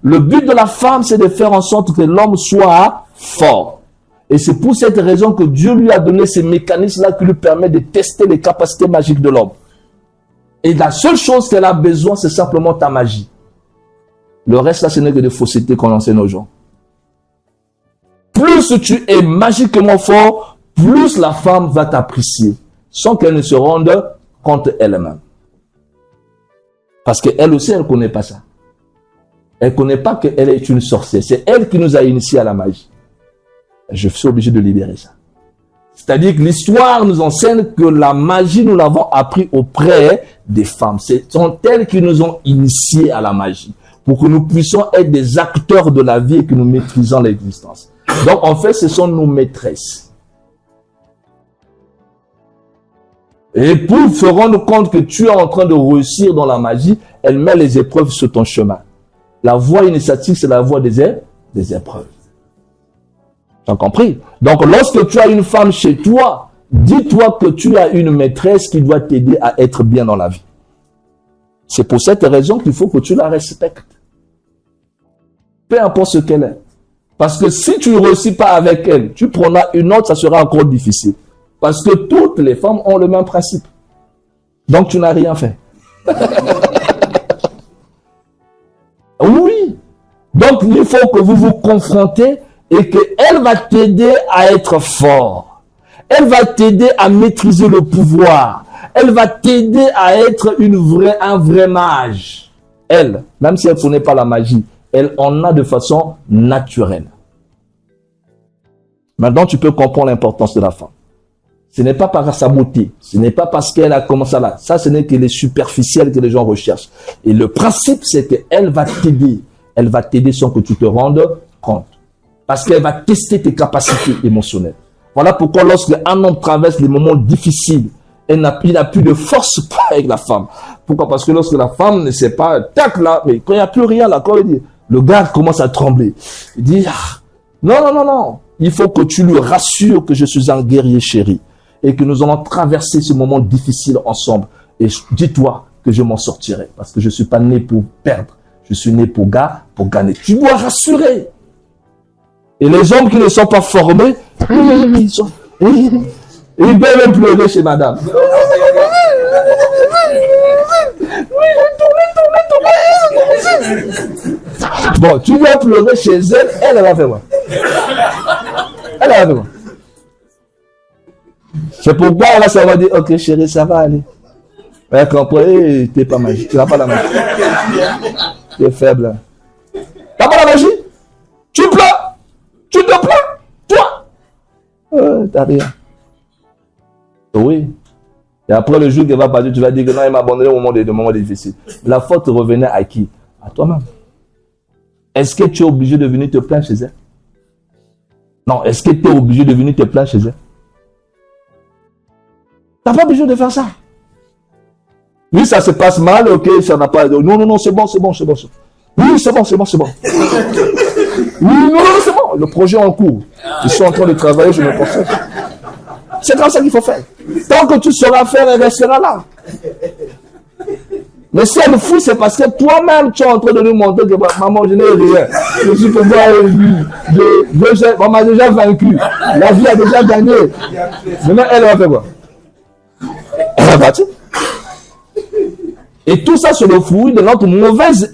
Le but de la femme, c'est de faire en sorte que l'homme soit fort. Et c'est pour cette raison que Dieu lui a donné ces mécanismes-là qui lui permettent de tester les capacités magiques de l'homme. Et la seule chose qu'elle a besoin, c'est simplement ta magie. Le reste, là, ce n'est que des faussetés qu'on enseigne aux gens. Plus tu es magiquement fort, plus la femme va t'apprécier, sans qu'elle ne se rende compte elle-même. Parce qu'elle aussi, elle ne connaît pas ça. Elle ne connaît pas qu'elle est une sorcière. C'est elle qui nous a initiés à la magie. Je suis obligé de libérer ça. C'est-à-dire que l'histoire nous enseigne que la magie, nous l'avons appris auprès des femmes. Ce sont elles qui nous ont initiés à la magie, pour que nous puissions être des acteurs de la vie et que nous maîtrisons l'existence. Donc, en fait, ce sont nos maîtresses. Et pour se rendre compte que tu es en train de réussir dans la magie, elle met les épreuves sur ton chemin. La voie initiatique, c'est la voie des épreuves. Tu as compris? Donc, lorsque tu as une femme chez toi, dis-toi que tu as une maîtresse qui doit t'aider à être bien dans la vie. C'est pour cette raison qu'il faut que tu la respectes. Peu importe ce qu'elle est. Parce que si tu ne réussis pas avec elle, tu prendras une autre, ça sera encore difficile. Parce que toutes les femmes ont le même principe. Donc tu n'as rien fait. Oui. Donc il faut que vous vous confrontez et qu'elle va t'aider à être fort. Elle va t'aider à maîtriser le pouvoir. Elle va t'aider à être un vrai mage. Elle, même si elle ne connaît pas la magie, elle en a de façon naturelle. Maintenant, tu peux comprendre l'importance de la femme. Ce n'est pas par sa beauté, ce n'est pas parce qu'elle a commencé là. Ça, ce n'est que les superficiels que les gens recherchent. Et le principe, c'est qu'elle va t'aider. Elle va t'aider sans que tu te rendes compte. Parce qu'elle va tester tes capacités émotionnelles. Voilà pourquoi lorsque un homme traverse les moments difficiles, il n'a plus de force avec la femme. Pourquoi? Parce que lorsque la femme ne sait pas, tac là, mais quand il n'y a plus rien là, quand il dit, le gars commence à trembler. Il dit, non. Il faut que tu lui rassures que je suis un guerrier chéri et que nous allons traverser ce moment difficile ensemble. Et dis-toi que je m'en sortirai parce que je ne suis pas né pour perdre. Je suis né pour gagner. Tu dois rassurer. Et les hommes qui ne sont pas formés, ils peuvent même pleurer chez madame. Bon, tu vas pleurer chez elle, elle va faire quoi? Elle va faire quoi? C'est pourquoi là, ça va dire, ok chérie, ça va aller. Elle comprend, t'es pas magique, tu n'as pas la magie. Tu es faible. T'as pas la magie? Tu pleures? Tu te plains? Toi? T'as rien. Oui. Et après le jour qu'elle va partir, tu vas dire que non, il m'a abandonné au moment des moments difficiles. La faute revenait à qui? À toi-même. Est-ce que tu es obligé de venir te plaindre chez elle? Non, est-ce que tu es obligé de venir te plaindre chez elle? Tu n'as pas besoin de faire ça. Oui, ça se passe mal, ok, ça n'a pas... Non, c'est bon. Oui, c'est bon. Oui, non, c'est bon. Le projet est en cours. Je suis en train de travailler, je me concentre. C'est comme ça qu'il faut faire. Tant que tu sauras faire, elle restera là. Mais si elle fout, c'est parce que toi-même, tu es en train de lui montrer que maman, je n'ai rien. Je suis pour moi, on m'a déjà vaincu. La vie a déjà gagné. Maintenant, elle va faire quoi? Elle va partir. Et tout ça, c'est le fruit de notre mauvaise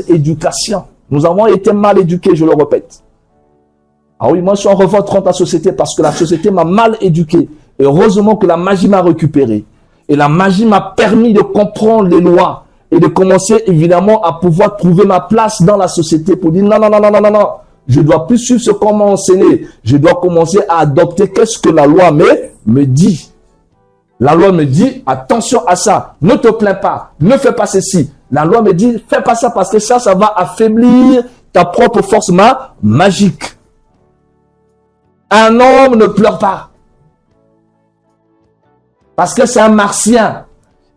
éducation. Nous avons été mal éduqués, je le répète. Ah oui, moi je suis en revoit contre la société parce que la société m'a mal éduqué. Et heureusement que la magie m'a récupéré. Et la magie m'a permis de comprendre les lois et de commencer évidemment à pouvoir trouver ma place dans la société pour dire non. Je ne dois plus suivre ce qu'on m'a enseigné. Je dois commencer à adopter qu'est-ce que la loi me dit. La loi me dit, attention à ça, ne te plains pas, ne fais pas ceci. La loi me dit, fais pas ça parce que ça va affaiblir ta propre force magique. Un homme ne pleure pas. Parce que c'est un martien.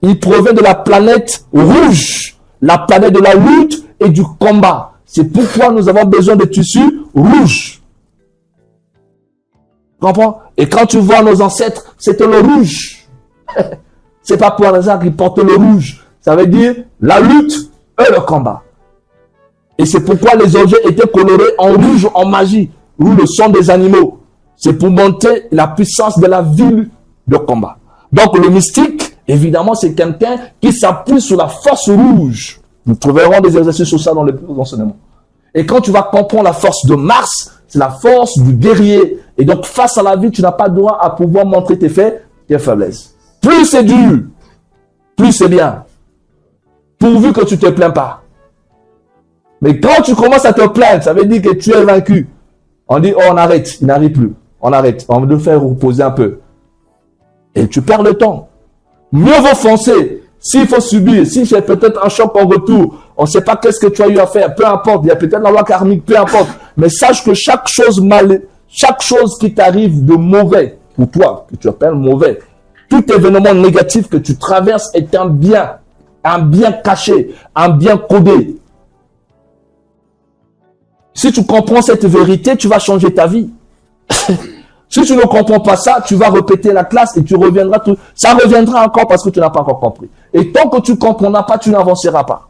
Il provient de la planète rouge, la planète de la lutte et du combat. C'est pourquoi nous avons besoin de tissus rouges. Tu comprends? Et quand tu vois nos ancêtres, c'était le rouge. C'est pas pour hasard qu'ils portent le rouge. Ça veut dire la lutte et le combat. Et c'est pourquoi les objets étaient colorés en rouge, en magie, ou le son des animaux. C'est pour monter la puissance de la ville de combat. Donc le mystique, évidemment, c'est quelqu'un qui s'appuie sur la force rouge. Nous trouverons des exercices sur ça dans les enseignements. Et quand tu vas comprendre la force de Mars, c'est la force du guerrier. Et donc face à la vie, tu n'as pas droit à pouvoir montrer tes faiblesses. Plus c'est dur, plus c'est bien. Pourvu que tu ne te plains pas. Mais quand tu commences à te plaindre, ça veut dire que tu es vaincu. On dit, oh, on arrête, il n'arrive plus. On arrête, on va le faire reposer un peu. Et tu perds le temps. Mieux vaut foncer. S'il faut subir, si j'ai peut-être un choc en retour, on ne sait pas qu'est-ce que tu as eu à faire, peu importe, il y a peut-être la loi karmique, peu importe. Mais sache que chaque chose qui t'arrive de mauvais, pour toi, que tu appelles mauvais, tout événement négatif que tu traverses est un bien caché, un bien codé. Si tu comprends cette vérité, tu vas changer ta vie. Si tu ne comprends pas ça, tu vas répéter la classe et tu reviendras. Ça reviendra encore parce que tu n'as pas encore compris. Et tant que tu ne comprendras pas, tu n'avanceras pas.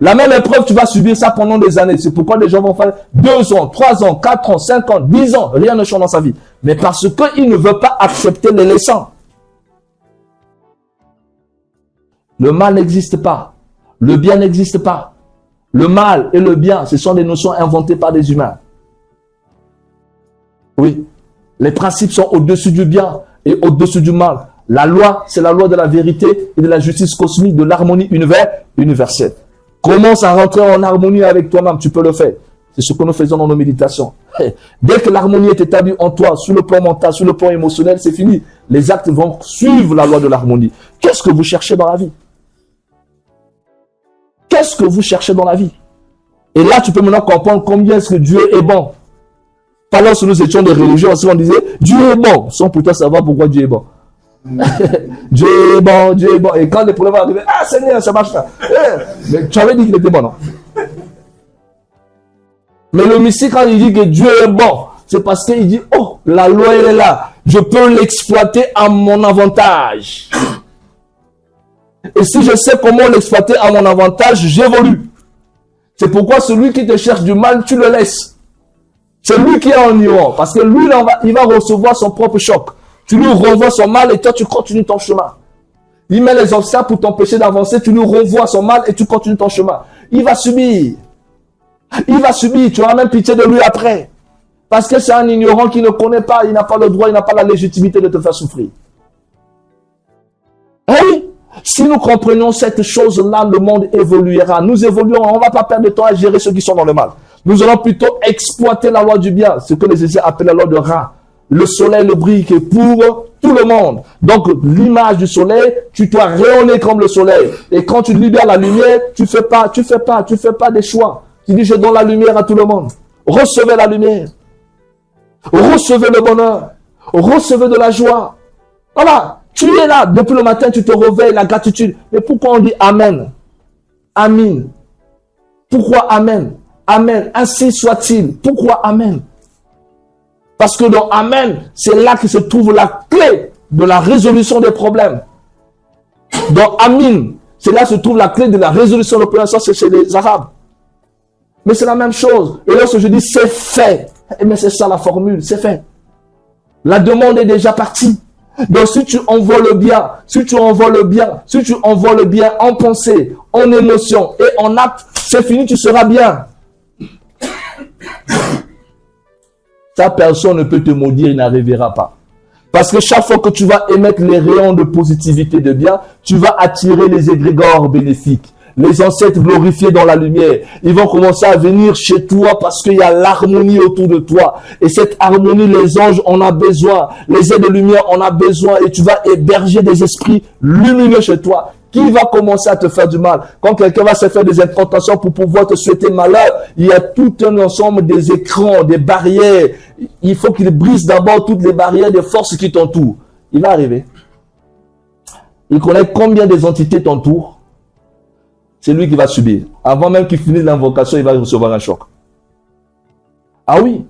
La même épreuve, tu vas subir ça pendant des années. C'est pourquoi les gens vont faire 2 ans, 3 ans, 4 ans, 5 ans, 10 ans. Rien ne change dans sa vie. Mais parce qu'ils ne veulent pas accepter les leçons. Le mal n'existe pas. Le bien n'existe pas. Le mal et le bien, ce sont des notions inventées par des humains. Oui. Les principes sont au-dessus du bien et au-dessus du mal. La loi, c'est la loi de la vérité et de la justice cosmique, de l'harmonie universelle. Commence à rentrer en harmonie avec toi-même, tu peux le faire. C'est ce que nous faisons dans nos méditations. Dès que l'harmonie est établie en toi, sur le plan mental, sur le plan émotionnel, c'est fini. Les actes vont suivre la loi de l'harmonie. Qu'est-ce que vous cherchez dans la vie? Qu'est-ce que vous cherchez dans la vie? Et là, tu peux maintenant comprendre combien est-ce que Dieu est bon. Pas lorsque nous étions des religions, on disait Dieu est bon, sans pourtant savoir pourquoi Dieu est bon. Dieu est bon, Dieu est bon. Et quand les problèmes arrivent, ah Seigneur, ça marche pas. Mais tu avais dit qu'il était bon, non? Mais le mystique, quand il dit que Dieu est bon, c'est parce qu'il dit, oh, la loi elle est là. Je peux l'exploiter à mon avantage. Et si je sais comment l'exploiter à mon avantage, j'évolue. C'est pourquoi celui qui te cherche du mal, tu le laisses. C'est lui qui est en ignorant. Parce que lui, il va recevoir son propre choc. Tu lui renvoies son mal et toi, tu continues ton chemin. Il met les obstacles pour t'empêcher d'avancer. Tu lui renvoies son mal et tu continues ton chemin. Il va subir. Il va subir. Tu auras même pitié de lui après. Parce que c'est un ignorant qui ne connaît pas. Il n'a pas le droit, il n'a pas la légitimité de te faire souffrir. Oui. Si nous comprenions cette chose-là, le monde évoluera. Nous évoluons. On ne va pas perdre de temps à gérer ceux qui sont dans le mal. Nous allons plutôt exploiter la loi du bien. Ce que les Égyptiens appellent la loi de Ra. Le soleil le brille qui est pour tout le monde. Donc, l'image du soleil, tu dois rayonner comme le soleil. Et quand tu libères la lumière, tu fais pas des choix. Tu dis, je donne la lumière à tout le monde. Recevez la lumière. Recevez le bonheur. Recevez de la joie. Voilà. Tu es là. Depuis le matin, tu te réveilles, la gratitude. Mais pourquoi on dit Amen? Amen. Pourquoi Amen? Amen. Ainsi soit-il. Pourquoi Amen? Parce que dans Amen, c'est là que se trouve la clé de la résolution des problèmes. Dans Amin, c'est là que se trouve la clé de la résolution des problèmes. Ça, c'est chez les Arabes. Mais c'est la même chose. Et lorsque je dis c'est fait, mais c'est ça la formule, c'est fait. La demande est déjà partie. Donc si tu envoies le bien, si tu envoies le bien en pensée, en émotion et en acte, c'est fini, tu seras bien. Ta personne ne peut te maudire, il n'arrivera pas. Parce que chaque fois que tu vas émettre les rayons de positivité de bien, tu vas attirer les égrégores bénéfiques. Les ancêtres glorifiés dans la lumière, ils vont commencer à venir chez toi parce qu'il y a l'harmonie autour de toi. Et cette harmonie, les anges en ont besoin, les êtres de lumière en ont besoin, et tu vas héberger des esprits lumineux chez toi. Qui va commencer à te faire du mal? Quand quelqu'un va se faire des incantations pour pouvoir te souhaiter malheur, il y a tout un ensemble des écrans, des barrières. Il faut qu'il brise d'abord toutes les barrières des forces qui t'entourent. Il va arriver. Il connaît combien des entités t'entourent. C'est lui qui va subir. Avant même qu'il finisse l'invocation, il va recevoir un choc. Ah oui.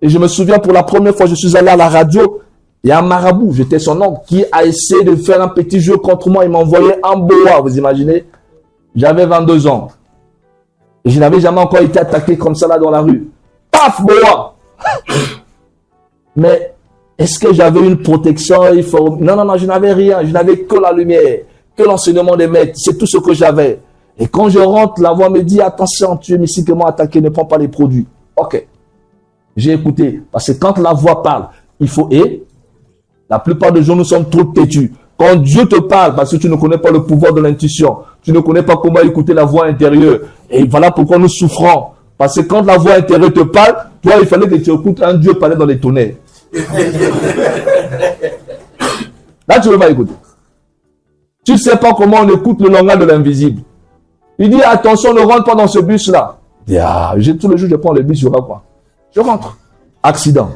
Et je me souviens, pour la première fois, je suis allé à la radio. Il y a un marabout, j'étais son oncle, qui a essayé de faire un petit jeu contre moi. Il m'a envoyé un boa, vous imaginez? J'avais 22 ans. Et je n'avais jamais encore été attaqué comme ça là dans la rue. Paf, boa! Mais est-ce que j'avais une protection? Non, je n'avais rien. Je n'avais que la lumière, que l'enseignement des maîtres. C'est tout ce que j'avais. Et quand je rentre, la voix me dit, attention, tu es mystiquement attaqué, ne prends pas les produits. Ok. J'ai écouté. Parce que quand la voix parle, il faut... La plupart des gens, nous sommes trop têtus. Quand Dieu te parle, parce que tu ne connais pas le pouvoir de l'intuition, tu ne connais pas comment écouter la voix intérieure. Et voilà pourquoi nous souffrons. Parce que quand la voix intérieure te parle, toi, il fallait que tu écoutes un Dieu parler dans les tonnerres. Là, tu ne veux pas écouter. Tu ne sais pas comment on écoute le langage de l'invisible. Il dit, attention, ne rentre pas dans ce bus-là. Tous les jours, je prends le bus, je vois quoi? Je rentre. Accident.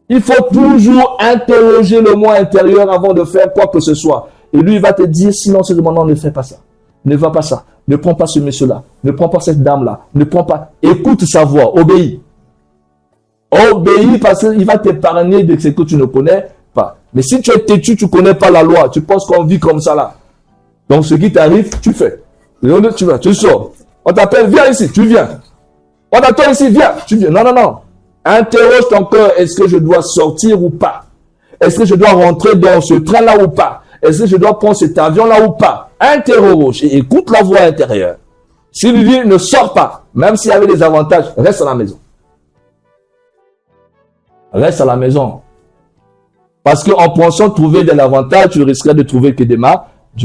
Il faut toujours interroger le moi intérieur avant de faire quoi que ce soit. Et lui, il va te dire, sinon, c'est demandant, ne fais pas ça. Ne va pas ça. Ne prends pas ce monsieur-là. Ne prends pas cette dame-là. Ne prends pas. Écoute sa voix. Obéis. Obéis parce qu'il va t'épargner de ce que tu ne connais pas. Mais si tu es têtu, tu ne connais pas la loi. Tu penses qu'on vit comme ça là. Donc, ce qui t'arrive, tu fais. Tu vas, tu sors. On t'appelle, viens ici, tu viens. On t'attend ici, viens, tu viens. Non, non, non. Interroge ton cœur, est-ce que je dois sortir ou pas? Est-ce que je dois rentrer dans ce train-là ou pas? Est-ce que je dois prendre cet avion-là ou pas? Interroge et écoute la voix intérieure. S'il lui dit, ne sors pas, même s'il y avait des avantages, reste à la maison. Reste à la maison. Parce qu'en pensant trouver de l'avantage, tu risquerais de trouver que du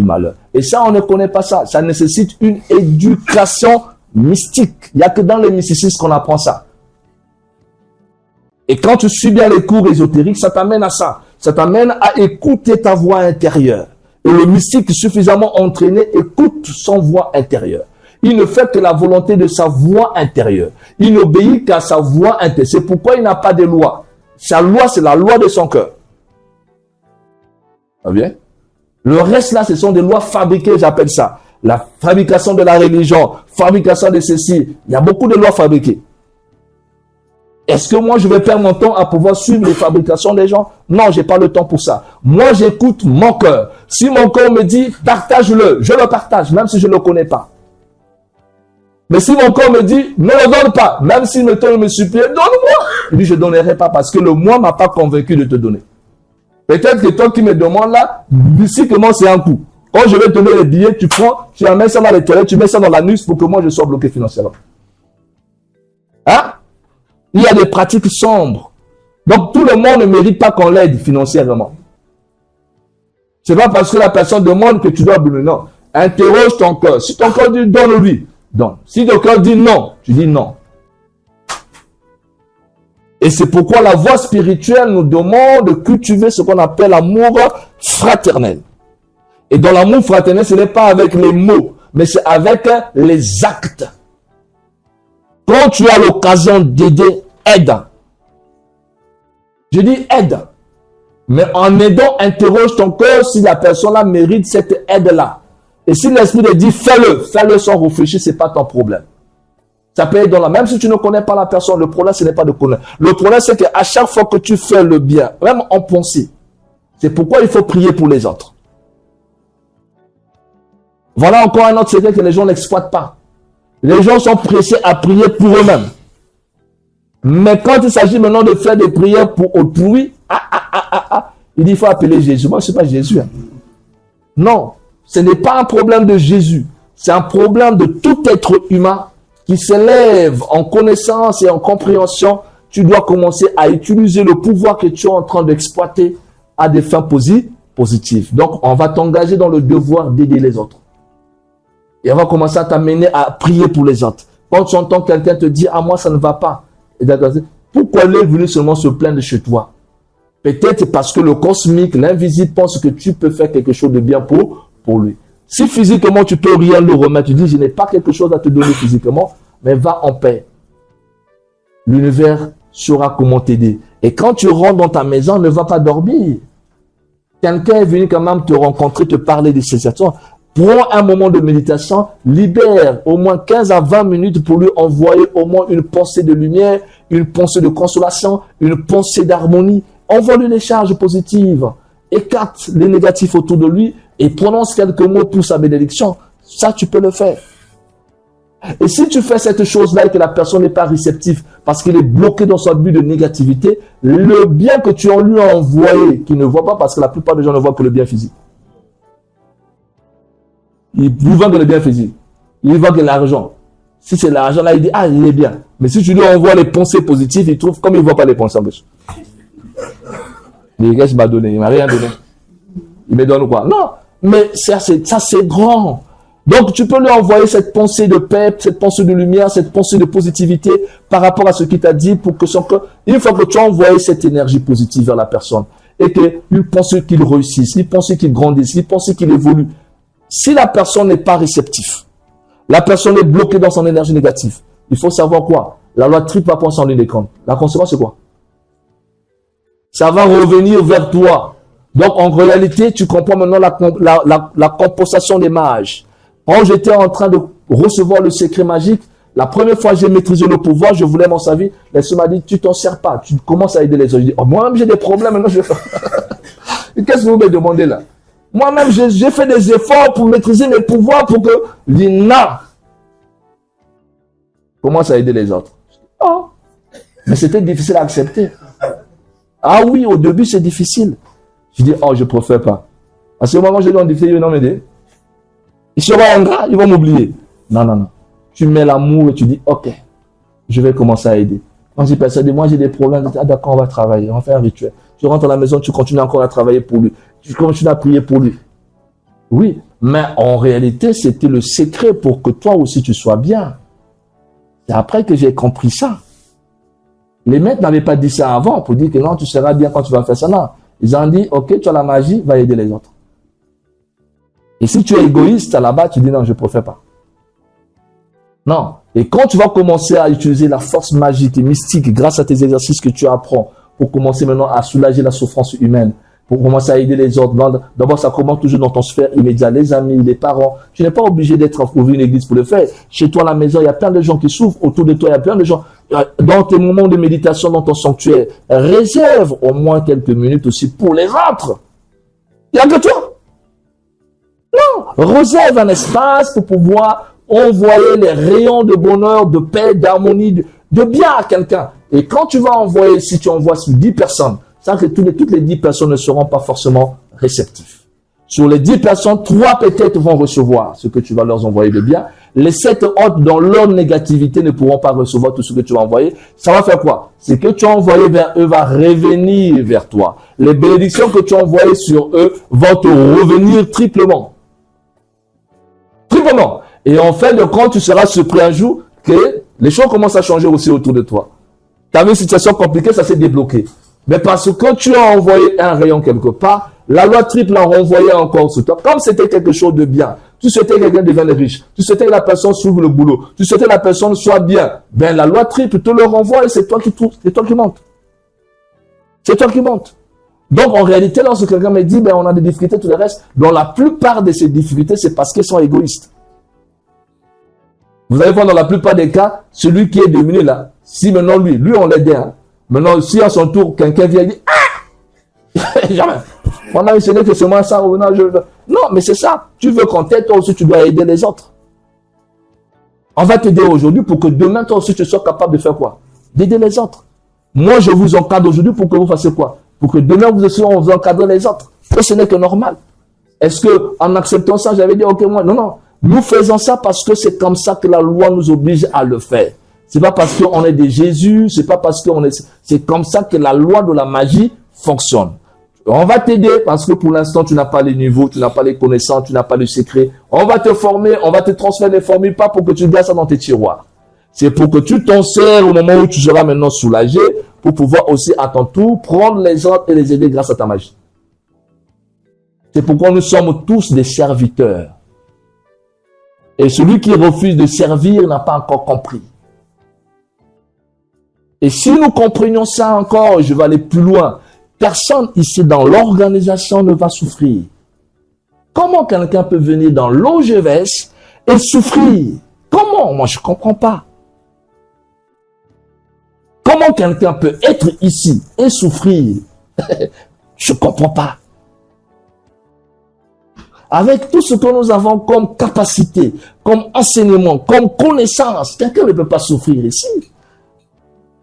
malheur. Et ça, on ne connaît pas ça. Ça nécessite une éducation mystique. Il n'y a que dans les mysticismes qu'on apprend ça. Et quand tu suis bien les cours ésotériques, ça t'amène à ça. Ça t'amène à écouter ta voix intérieure. Et le mystique suffisamment entraîné écoute son voix intérieure. Il ne fait que la volonté de sa voix intérieure. Il n'obéit qu'à sa voix intérieure. C'est pourquoi il n'a pas de loi. Sa loi, c'est la loi de son cœur. Ah bien? Le reste là, ce sont des lois fabriquées, j'appelle ça. La fabrication de la religion, fabrication de ceci. Il y a beaucoup de lois fabriquées. Est-ce que moi, je vais perdre mon temps à pouvoir suivre les fabrications des gens? Non, j'ai pas le temps pour ça. Moi, j'écoute mon cœur. Si mon cœur me dit, partage-le, je le partage, même si je ne le connais pas. Mais si mon corps me dit, ne le donne pas, même si me tourne me supplie, donne-moi. Il dit, je ne donnerai pas parce que le moi ne m'a pas convaincu de te donner. Peut-être que toi qui me demandes là, mystiquement c'est un coup. Quand je vais te donner les billets, tu prends, tu amènes ça dans les toilettes, tu mets ça dans l'anus pour que moi je sois bloqué financièrement. Hein? Il y a des pratiques sombres. Donc tout le monde ne mérite pas qu'on l'aide financièrement. C'est pas parce que la personne demande que tu dois donner. Non. Interroge ton cœur. Si ton cœur dit donne-lui, donne. Si ton cœur dit non, tu dis non. Et c'est pourquoi la voie spirituelle nous demande de cultiver ce qu'on appelle l'amour fraternel. Et dans l'amour fraternel, ce n'est pas avec les mots, mais c'est avec les actes. Quand tu as l'occasion d'aider, aide. Je dis aide. Mais en aidant, interroge ton cœur si la personne-là mérite cette aide-là. Et si l'esprit te dit fais-le sans réfléchir, ce n'est pas ton problème. Ça peut être dans la... Même si tu ne connais pas la personne, le problème, ce n'est pas de connaître. Le problème, c'est qu'à chaque fois que tu fais le bien, même en pensée, c'est pourquoi il faut prier pour les autres. Voilà encore un autre secret que les gens n'exploitent pas. Les gens sont pressés à prier pour eux-mêmes. Mais quand il s'agit maintenant de faire des prières pour autrui, il dit il faut appeler Jésus. Moi, je ne suis pas Jésus. Hein. Non, ce n'est pas un problème de Jésus. C'est un problème de tout être humain qui s'élève en connaissance et en compréhension. Tu dois commencer à utiliser le pouvoir que tu es en train d'exploiter à des fins positives. Donc, on va t'engager dans le devoir d'aider les autres. Et on va commencer à t'amener à prier pour les autres. Quand tu entends quelqu'un te dire « Ah, moi, ça ne va pas », pourquoi il est venu seulement se plaindre chez toi? Peut-être parce que le cosmique, l'invisible, pense que tu peux faire quelque chose de bien pour lui. Si physiquement, tu peux rien le remettre, tu dis « Je n'ai pas quelque chose à te donner physiquement », mais va en paix. L'univers saura comment t'aider. Et quand tu rentres dans ta maison, ne va pas dormir. Quelqu'un est venu quand même te rencontrer, te parler de ces situations. Prends un moment de méditation, libère au moins 15 à 20 minutes pour lui envoyer au moins une pensée de lumière, une pensée de consolation, une pensée d'harmonie. Envoie-lui des charges positives, écarte les négatifs autour de lui et prononce quelques mots pour sa bénédiction. Ça, tu peux le faire. Et si tu fais cette chose-là et que la personne n'est pas réceptive parce qu'il est bloqué dans son but de négativité, le bien que tu lui as envoyé, qu'il ne voit pas parce que la plupart des gens ne voient que le bien physique. Il voit que le bien physique. Il voit que l'argent. Si c'est l'argent là, il dit, ah, il est bien. Mais si tu lui envoies les pensées positives, il trouve comme il ne voit pas les pensées en plus. Mais qu'est-ce qu'il m'a donné? Il ne m'a rien donné. Il me donne quoi? Non. Mais ça, c'est grand. Donc, tu peux lui envoyer cette pensée de paix, cette pensée de lumière, cette pensée de positivité par rapport à ce qu'il t'a dit pour que son cœur, une fois que tu as envoyé cette énergie positive vers la personne et qu'il pense qu'il réussisse, il pense qu'il grandisse, il pense qu'il évolue. Si la personne n'est pas réceptive, la personne est bloquée dans son énergie négative, il faut savoir quoi? La loi triple va penser en ligne d'écran. La conséquence, c'est quoi? Ça va revenir vers toi. Donc, en réalité, tu comprends maintenant la compensation des mages. Quand j'étais en train de recevoir le secret magique, la première fois que j'ai maîtrisé le pouvoir, je voulais m'en servir. La soeur m'a dit, tu t'en sers pas, tu commences à aider les autres. Je dis, oh, moi-même j'ai des problèmes, maintenant je vais faire. Qu'est-ce que vous me demandez là? Moi-même, j'ai fait des efforts pour maîtriser mes pouvoirs pour que... Je dis non. Commence à aider les autres. Oh. Mais c'était difficile à accepter. Ah oui, au début, c'est difficile. Je dis, oh, je préfère pas. À ce moment, je dis, en difficile, ils vont m'aider. Ils seront ingrats, ils vont m'oublier. Non, non, non. Tu mets l'amour et tu dis, ok, je vais commencer à aider. Quand j'ai persuadé, moi j'ai des problèmes, ah d'accord, on va travailler, on va faire un rituel. Tu rentres à la maison, tu continues encore à travailler pour lui. Tu continues à prier pour lui. Oui, mais en réalité, c'était le secret pour que toi aussi tu sois bien. C'est après que j'ai compris ça. Les maîtres n'avaient pas dit ça avant pour dire que non, tu seras bien quand tu vas faire ça. Non, ils ont dit, ok, tu as la magie, va aider les autres. Et si tu es égoïste là-bas, tu dis non, je ne préfère pas. Non. Et quand tu vas commencer à utiliser la force magique et mystique grâce à tes exercices que tu apprends pour commencer maintenant à soulager la souffrance humaine, pour commencer à aider les autres, d'abord ça commence toujours dans ton sphère immédiate, les amis, les parents. Tu n'es pas obligé d'être à ouvrir une église pour le faire. Chez toi à la maison, il y a plein de gens qui souffrent. Autour de toi, il y a plein de gens. Dans tes moments de méditation, dans ton sanctuaire, réserve au moins quelques minutes aussi pour les autres. Il n'y a que toi. Non, réserve un espace pour pouvoir envoyer les rayons de bonheur, de paix, d'harmonie, de bien à quelqu'un. Et quand tu vas envoyer, si tu envoies sur 10 personnes, c'est que toutes les 10 personnes ne seront pas forcément réceptives. Sur les 10 personnes, 3 peut-être vont recevoir ce que tu vas leur envoyer de bien. Les 7 autres, dans leur négativité, ne pourront pas recevoir tout ce que tu vas envoyer. Ça va faire quoi? C'est que tu as envoyé vers eux va revenir vers toi. Les bénédictions que tu as envoyées sur eux vont te revenir triplement. Triplement. Et en fait, quand tu seras surpris un jour, que les choses commencent à changer aussi autour de toi. Tu as vu une situation compliquée, ça s'est débloqué. Mais parce que tu as envoyé un rayon quelque part, la loi triple a renvoyé encore sur toi. Comme c'était quelque chose de bien, tu souhaitais que quelqu'un devienne riche, tu souhaitais que la personne s'ouvre le boulot, tu souhaitais que la personne soit bien, ben la loi triple te le renvoie et c'est toi qui trouves, c'est toi qui montes. C'est toi qui montes. Donc en réalité, lorsque quelqu'un me dit, ben on a des difficultés, tout le reste, dans la plupart de ces difficultés, c'est parce qu'ils sont égoïstes. Vous allez voir dans la plupart des cas, celui qui est devenu là, si maintenant lui on l'aide, hein, maintenant si à son tour quelqu'un vient dire ah jamais. On a enseigné que c'est moi ça ou non, non, mais c'est ça. Tu veux qu'on t'aide, toi aussi tu dois aider les autres. On va t'aider aujourd'hui pour que demain toi aussi tu sois capable de faire quoi? D'aider les autres. Moi je vous encadre aujourd'hui pour que vous fassiez quoi? Pour que demain vous aussi on vous encadre les autres. Et ce n'est que normal. Est-ce que en acceptant ça j'avais dit ok moi non. Nous faisons ça parce que c'est comme ça que la loi nous oblige à le faire. C'est pas parce qu'on est des Jésus, c'est pas parce qu'on est... C'est comme ça que la loi de la magie fonctionne. On va t'aider parce que pour l'instant, tu n'as pas les niveaux, tu n'as pas les connaissances, tu n'as pas le secret. On va te former, on va te transférer des formules, pas pour que tu gardes ça dans tes tiroirs. C'est pour que tu t'en sers au moment où tu seras maintenant soulagé, pour pouvoir aussi à ton tour prendre les autres et les aider grâce à ta magie. C'est pourquoi nous sommes tous des serviteurs. Et celui qui refuse de servir n'a pas encore compris. Et si nous comprenions ça encore, je vais aller plus loin. Personne ici dans l'organisation ne va souffrir. Comment quelqu'un peut venir dans l'OGVS et souffrir? Comment? Moi, je ne comprends pas. Comment quelqu'un peut être ici et souffrir? Je ne comprends pas. Avec tout ce que nous avons comme capacité, comme enseignement, comme connaissance, quelqu'un ne peut pas souffrir ici.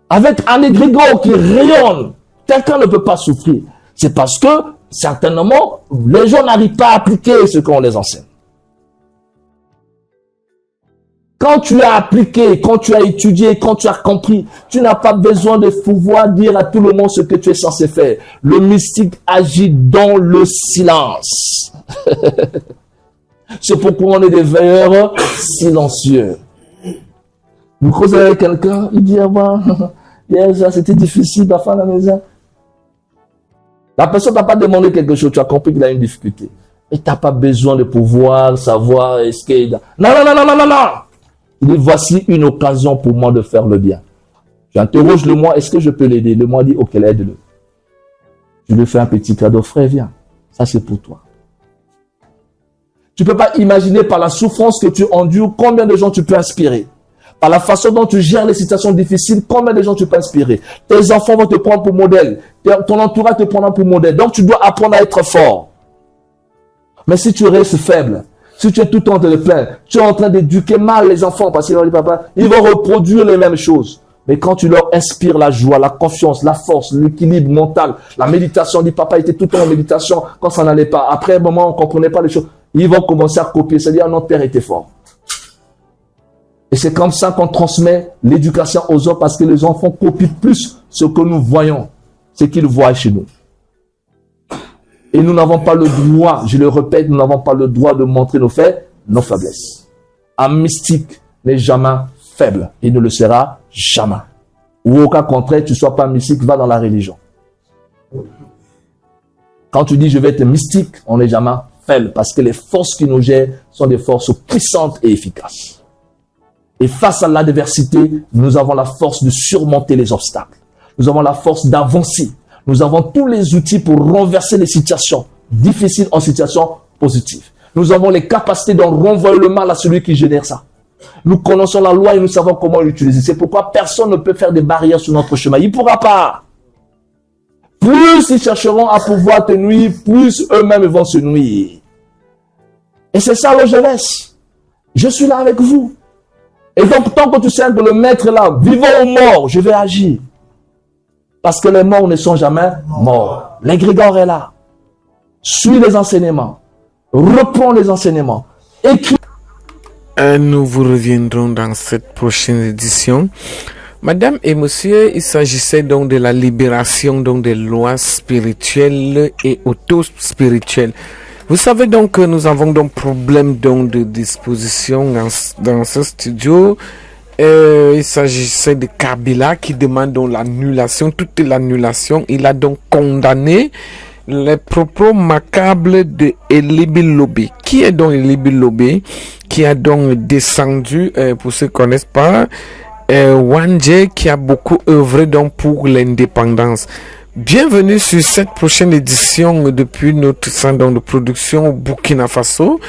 Avec un égrégore qui rayonne, quelqu'un ne peut pas souffrir. C'est parce que, certainement, les gens n'arrivent pas à appliquer ce qu'on les enseigne. Quand tu as appliqué, quand tu as étudié, quand tu as compris, tu n'as pas besoin de pouvoir dire à tout le monde ce que tu es censé faire. Le mystique agit dans le silence. C'est pourquoi on est des veilleurs silencieux. Vous causez avec quelqu'un, il dit, ah ben, hier, c'était difficile, à faire la maison. La personne n'a pas demandé quelque chose, tu as compris qu'il a une difficulté. Et tu n'as pas besoin de pouvoir savoir est-ce qu'il... Non. Il dit, voici une occasion pour moi de faire le bien. J'interroge le moi, est-ce que je peux l'aider? Le moi dit, ok, aide-le. Je lui fais un petit cadeau, frère, viens. Ça, c'est pour toi. Tu ne peux pas imaginer par la souffrance que tu endures, combien de gens tu peux inspirer. Par la façon dont tu gères les situations difficiles, combien de gens tu peux inspirer. Tes enfants vont te prendre pour modèle. Ton entourage te prendra pour modèle. Donc, tu dois apprendre à être fort. Mais si tu restes faible, si tu es tout le temps en train de plaindre, tu es en train d'éduquer mal les enfants parce qu'ils vont dire papa, ils vont reproduire les mêmes choses. Mais quand tu leur inspires la joie, la confiance, la force, l'équilibre mental, la méditation, dit papa était tout le temps en méditation quand ça n'allait pas. Après un moment, on ne comprenait pas les choses. Ils vont commencer à copier, c'est-à-dire notre père était fort. Et c'est comme ça qu'on transmet l'éducation aux autres parce que les enfants copient plus ce que nous voyons, ce qu'ils voient chez nous. Et nous n'avons pas le droit, je le répète, nous n'avons pas le droit de montrer nos faits, nos faiblesses. Un mystique n'est jamais faible. Il ne le sera jamais. Ou au cas contraire, tu ne sois pas mystique, va dans la religion. Quand tu dis je vais être mystique, on n'est jamais faible parce que les forces qui nous gèrent sont des forces puissantes et efficaces. Et face à l'adversité, nous avons la force de surmonter les obstacles. Nous avons la force d'avancer. Nous avons tous les outils pour renverser les situations difficiles en situations positives. Nous avons les capacités d'en renvoyer le mal à celui qui génère ça. Nous connaissons la loi et nous savons comment l'utiliser. C'est pourquoi personne ne peut faire des barrières sur notre chemin. Il ne pourra pas. Plus ils chercheront à pouvoir te nuire, plus eux-mêmes vont se nuire. Et c'est ça le jeunesse. Je suis là avec vous. Et donc, tant que tu sais que le maître est là, vivant ou mort, je vais agir. Parce que les morts ne sont jamais morts. L'égrégore est là. Suis les enseignements. Reprends les enseignements. Écris. Nous vous reviendrons dans cette prochaine édition. Madame et monsieur, il s'agissait donc de la libération donc des lois spirituelles et auto-spirituelles. Vous savez donc que nous avons donc problème donc de disposition dans ce studio. Il s'agissait de Kabila qui demande donc l'annulation, toute l'annulation. Il a donc condamné les propos macabres de Elibi Lobé. Qui est donc Elibi Lobé? Qui a donc descendu, pour ceux qui ne connaissent pas, Wandje qui a beaucoup œuvré donc pour l'indépendance. Bienvenue sur cette prochaine édition depuis notre centre de production au Burkina Faso.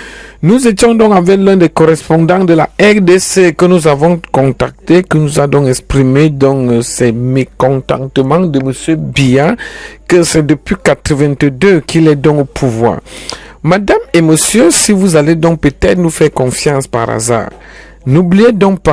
Nous étions donc avec l'un des correspondants de la RDC que nous avons contacté, que nous a donc exprimé donc ses mécontentements de monsieur Biya, que c'est depuis 82 qu'il est donc au pouvoir. Madame et monsieur, si vous allez donc peut-être nous faire confiance par hasard, n'oubliez donc pas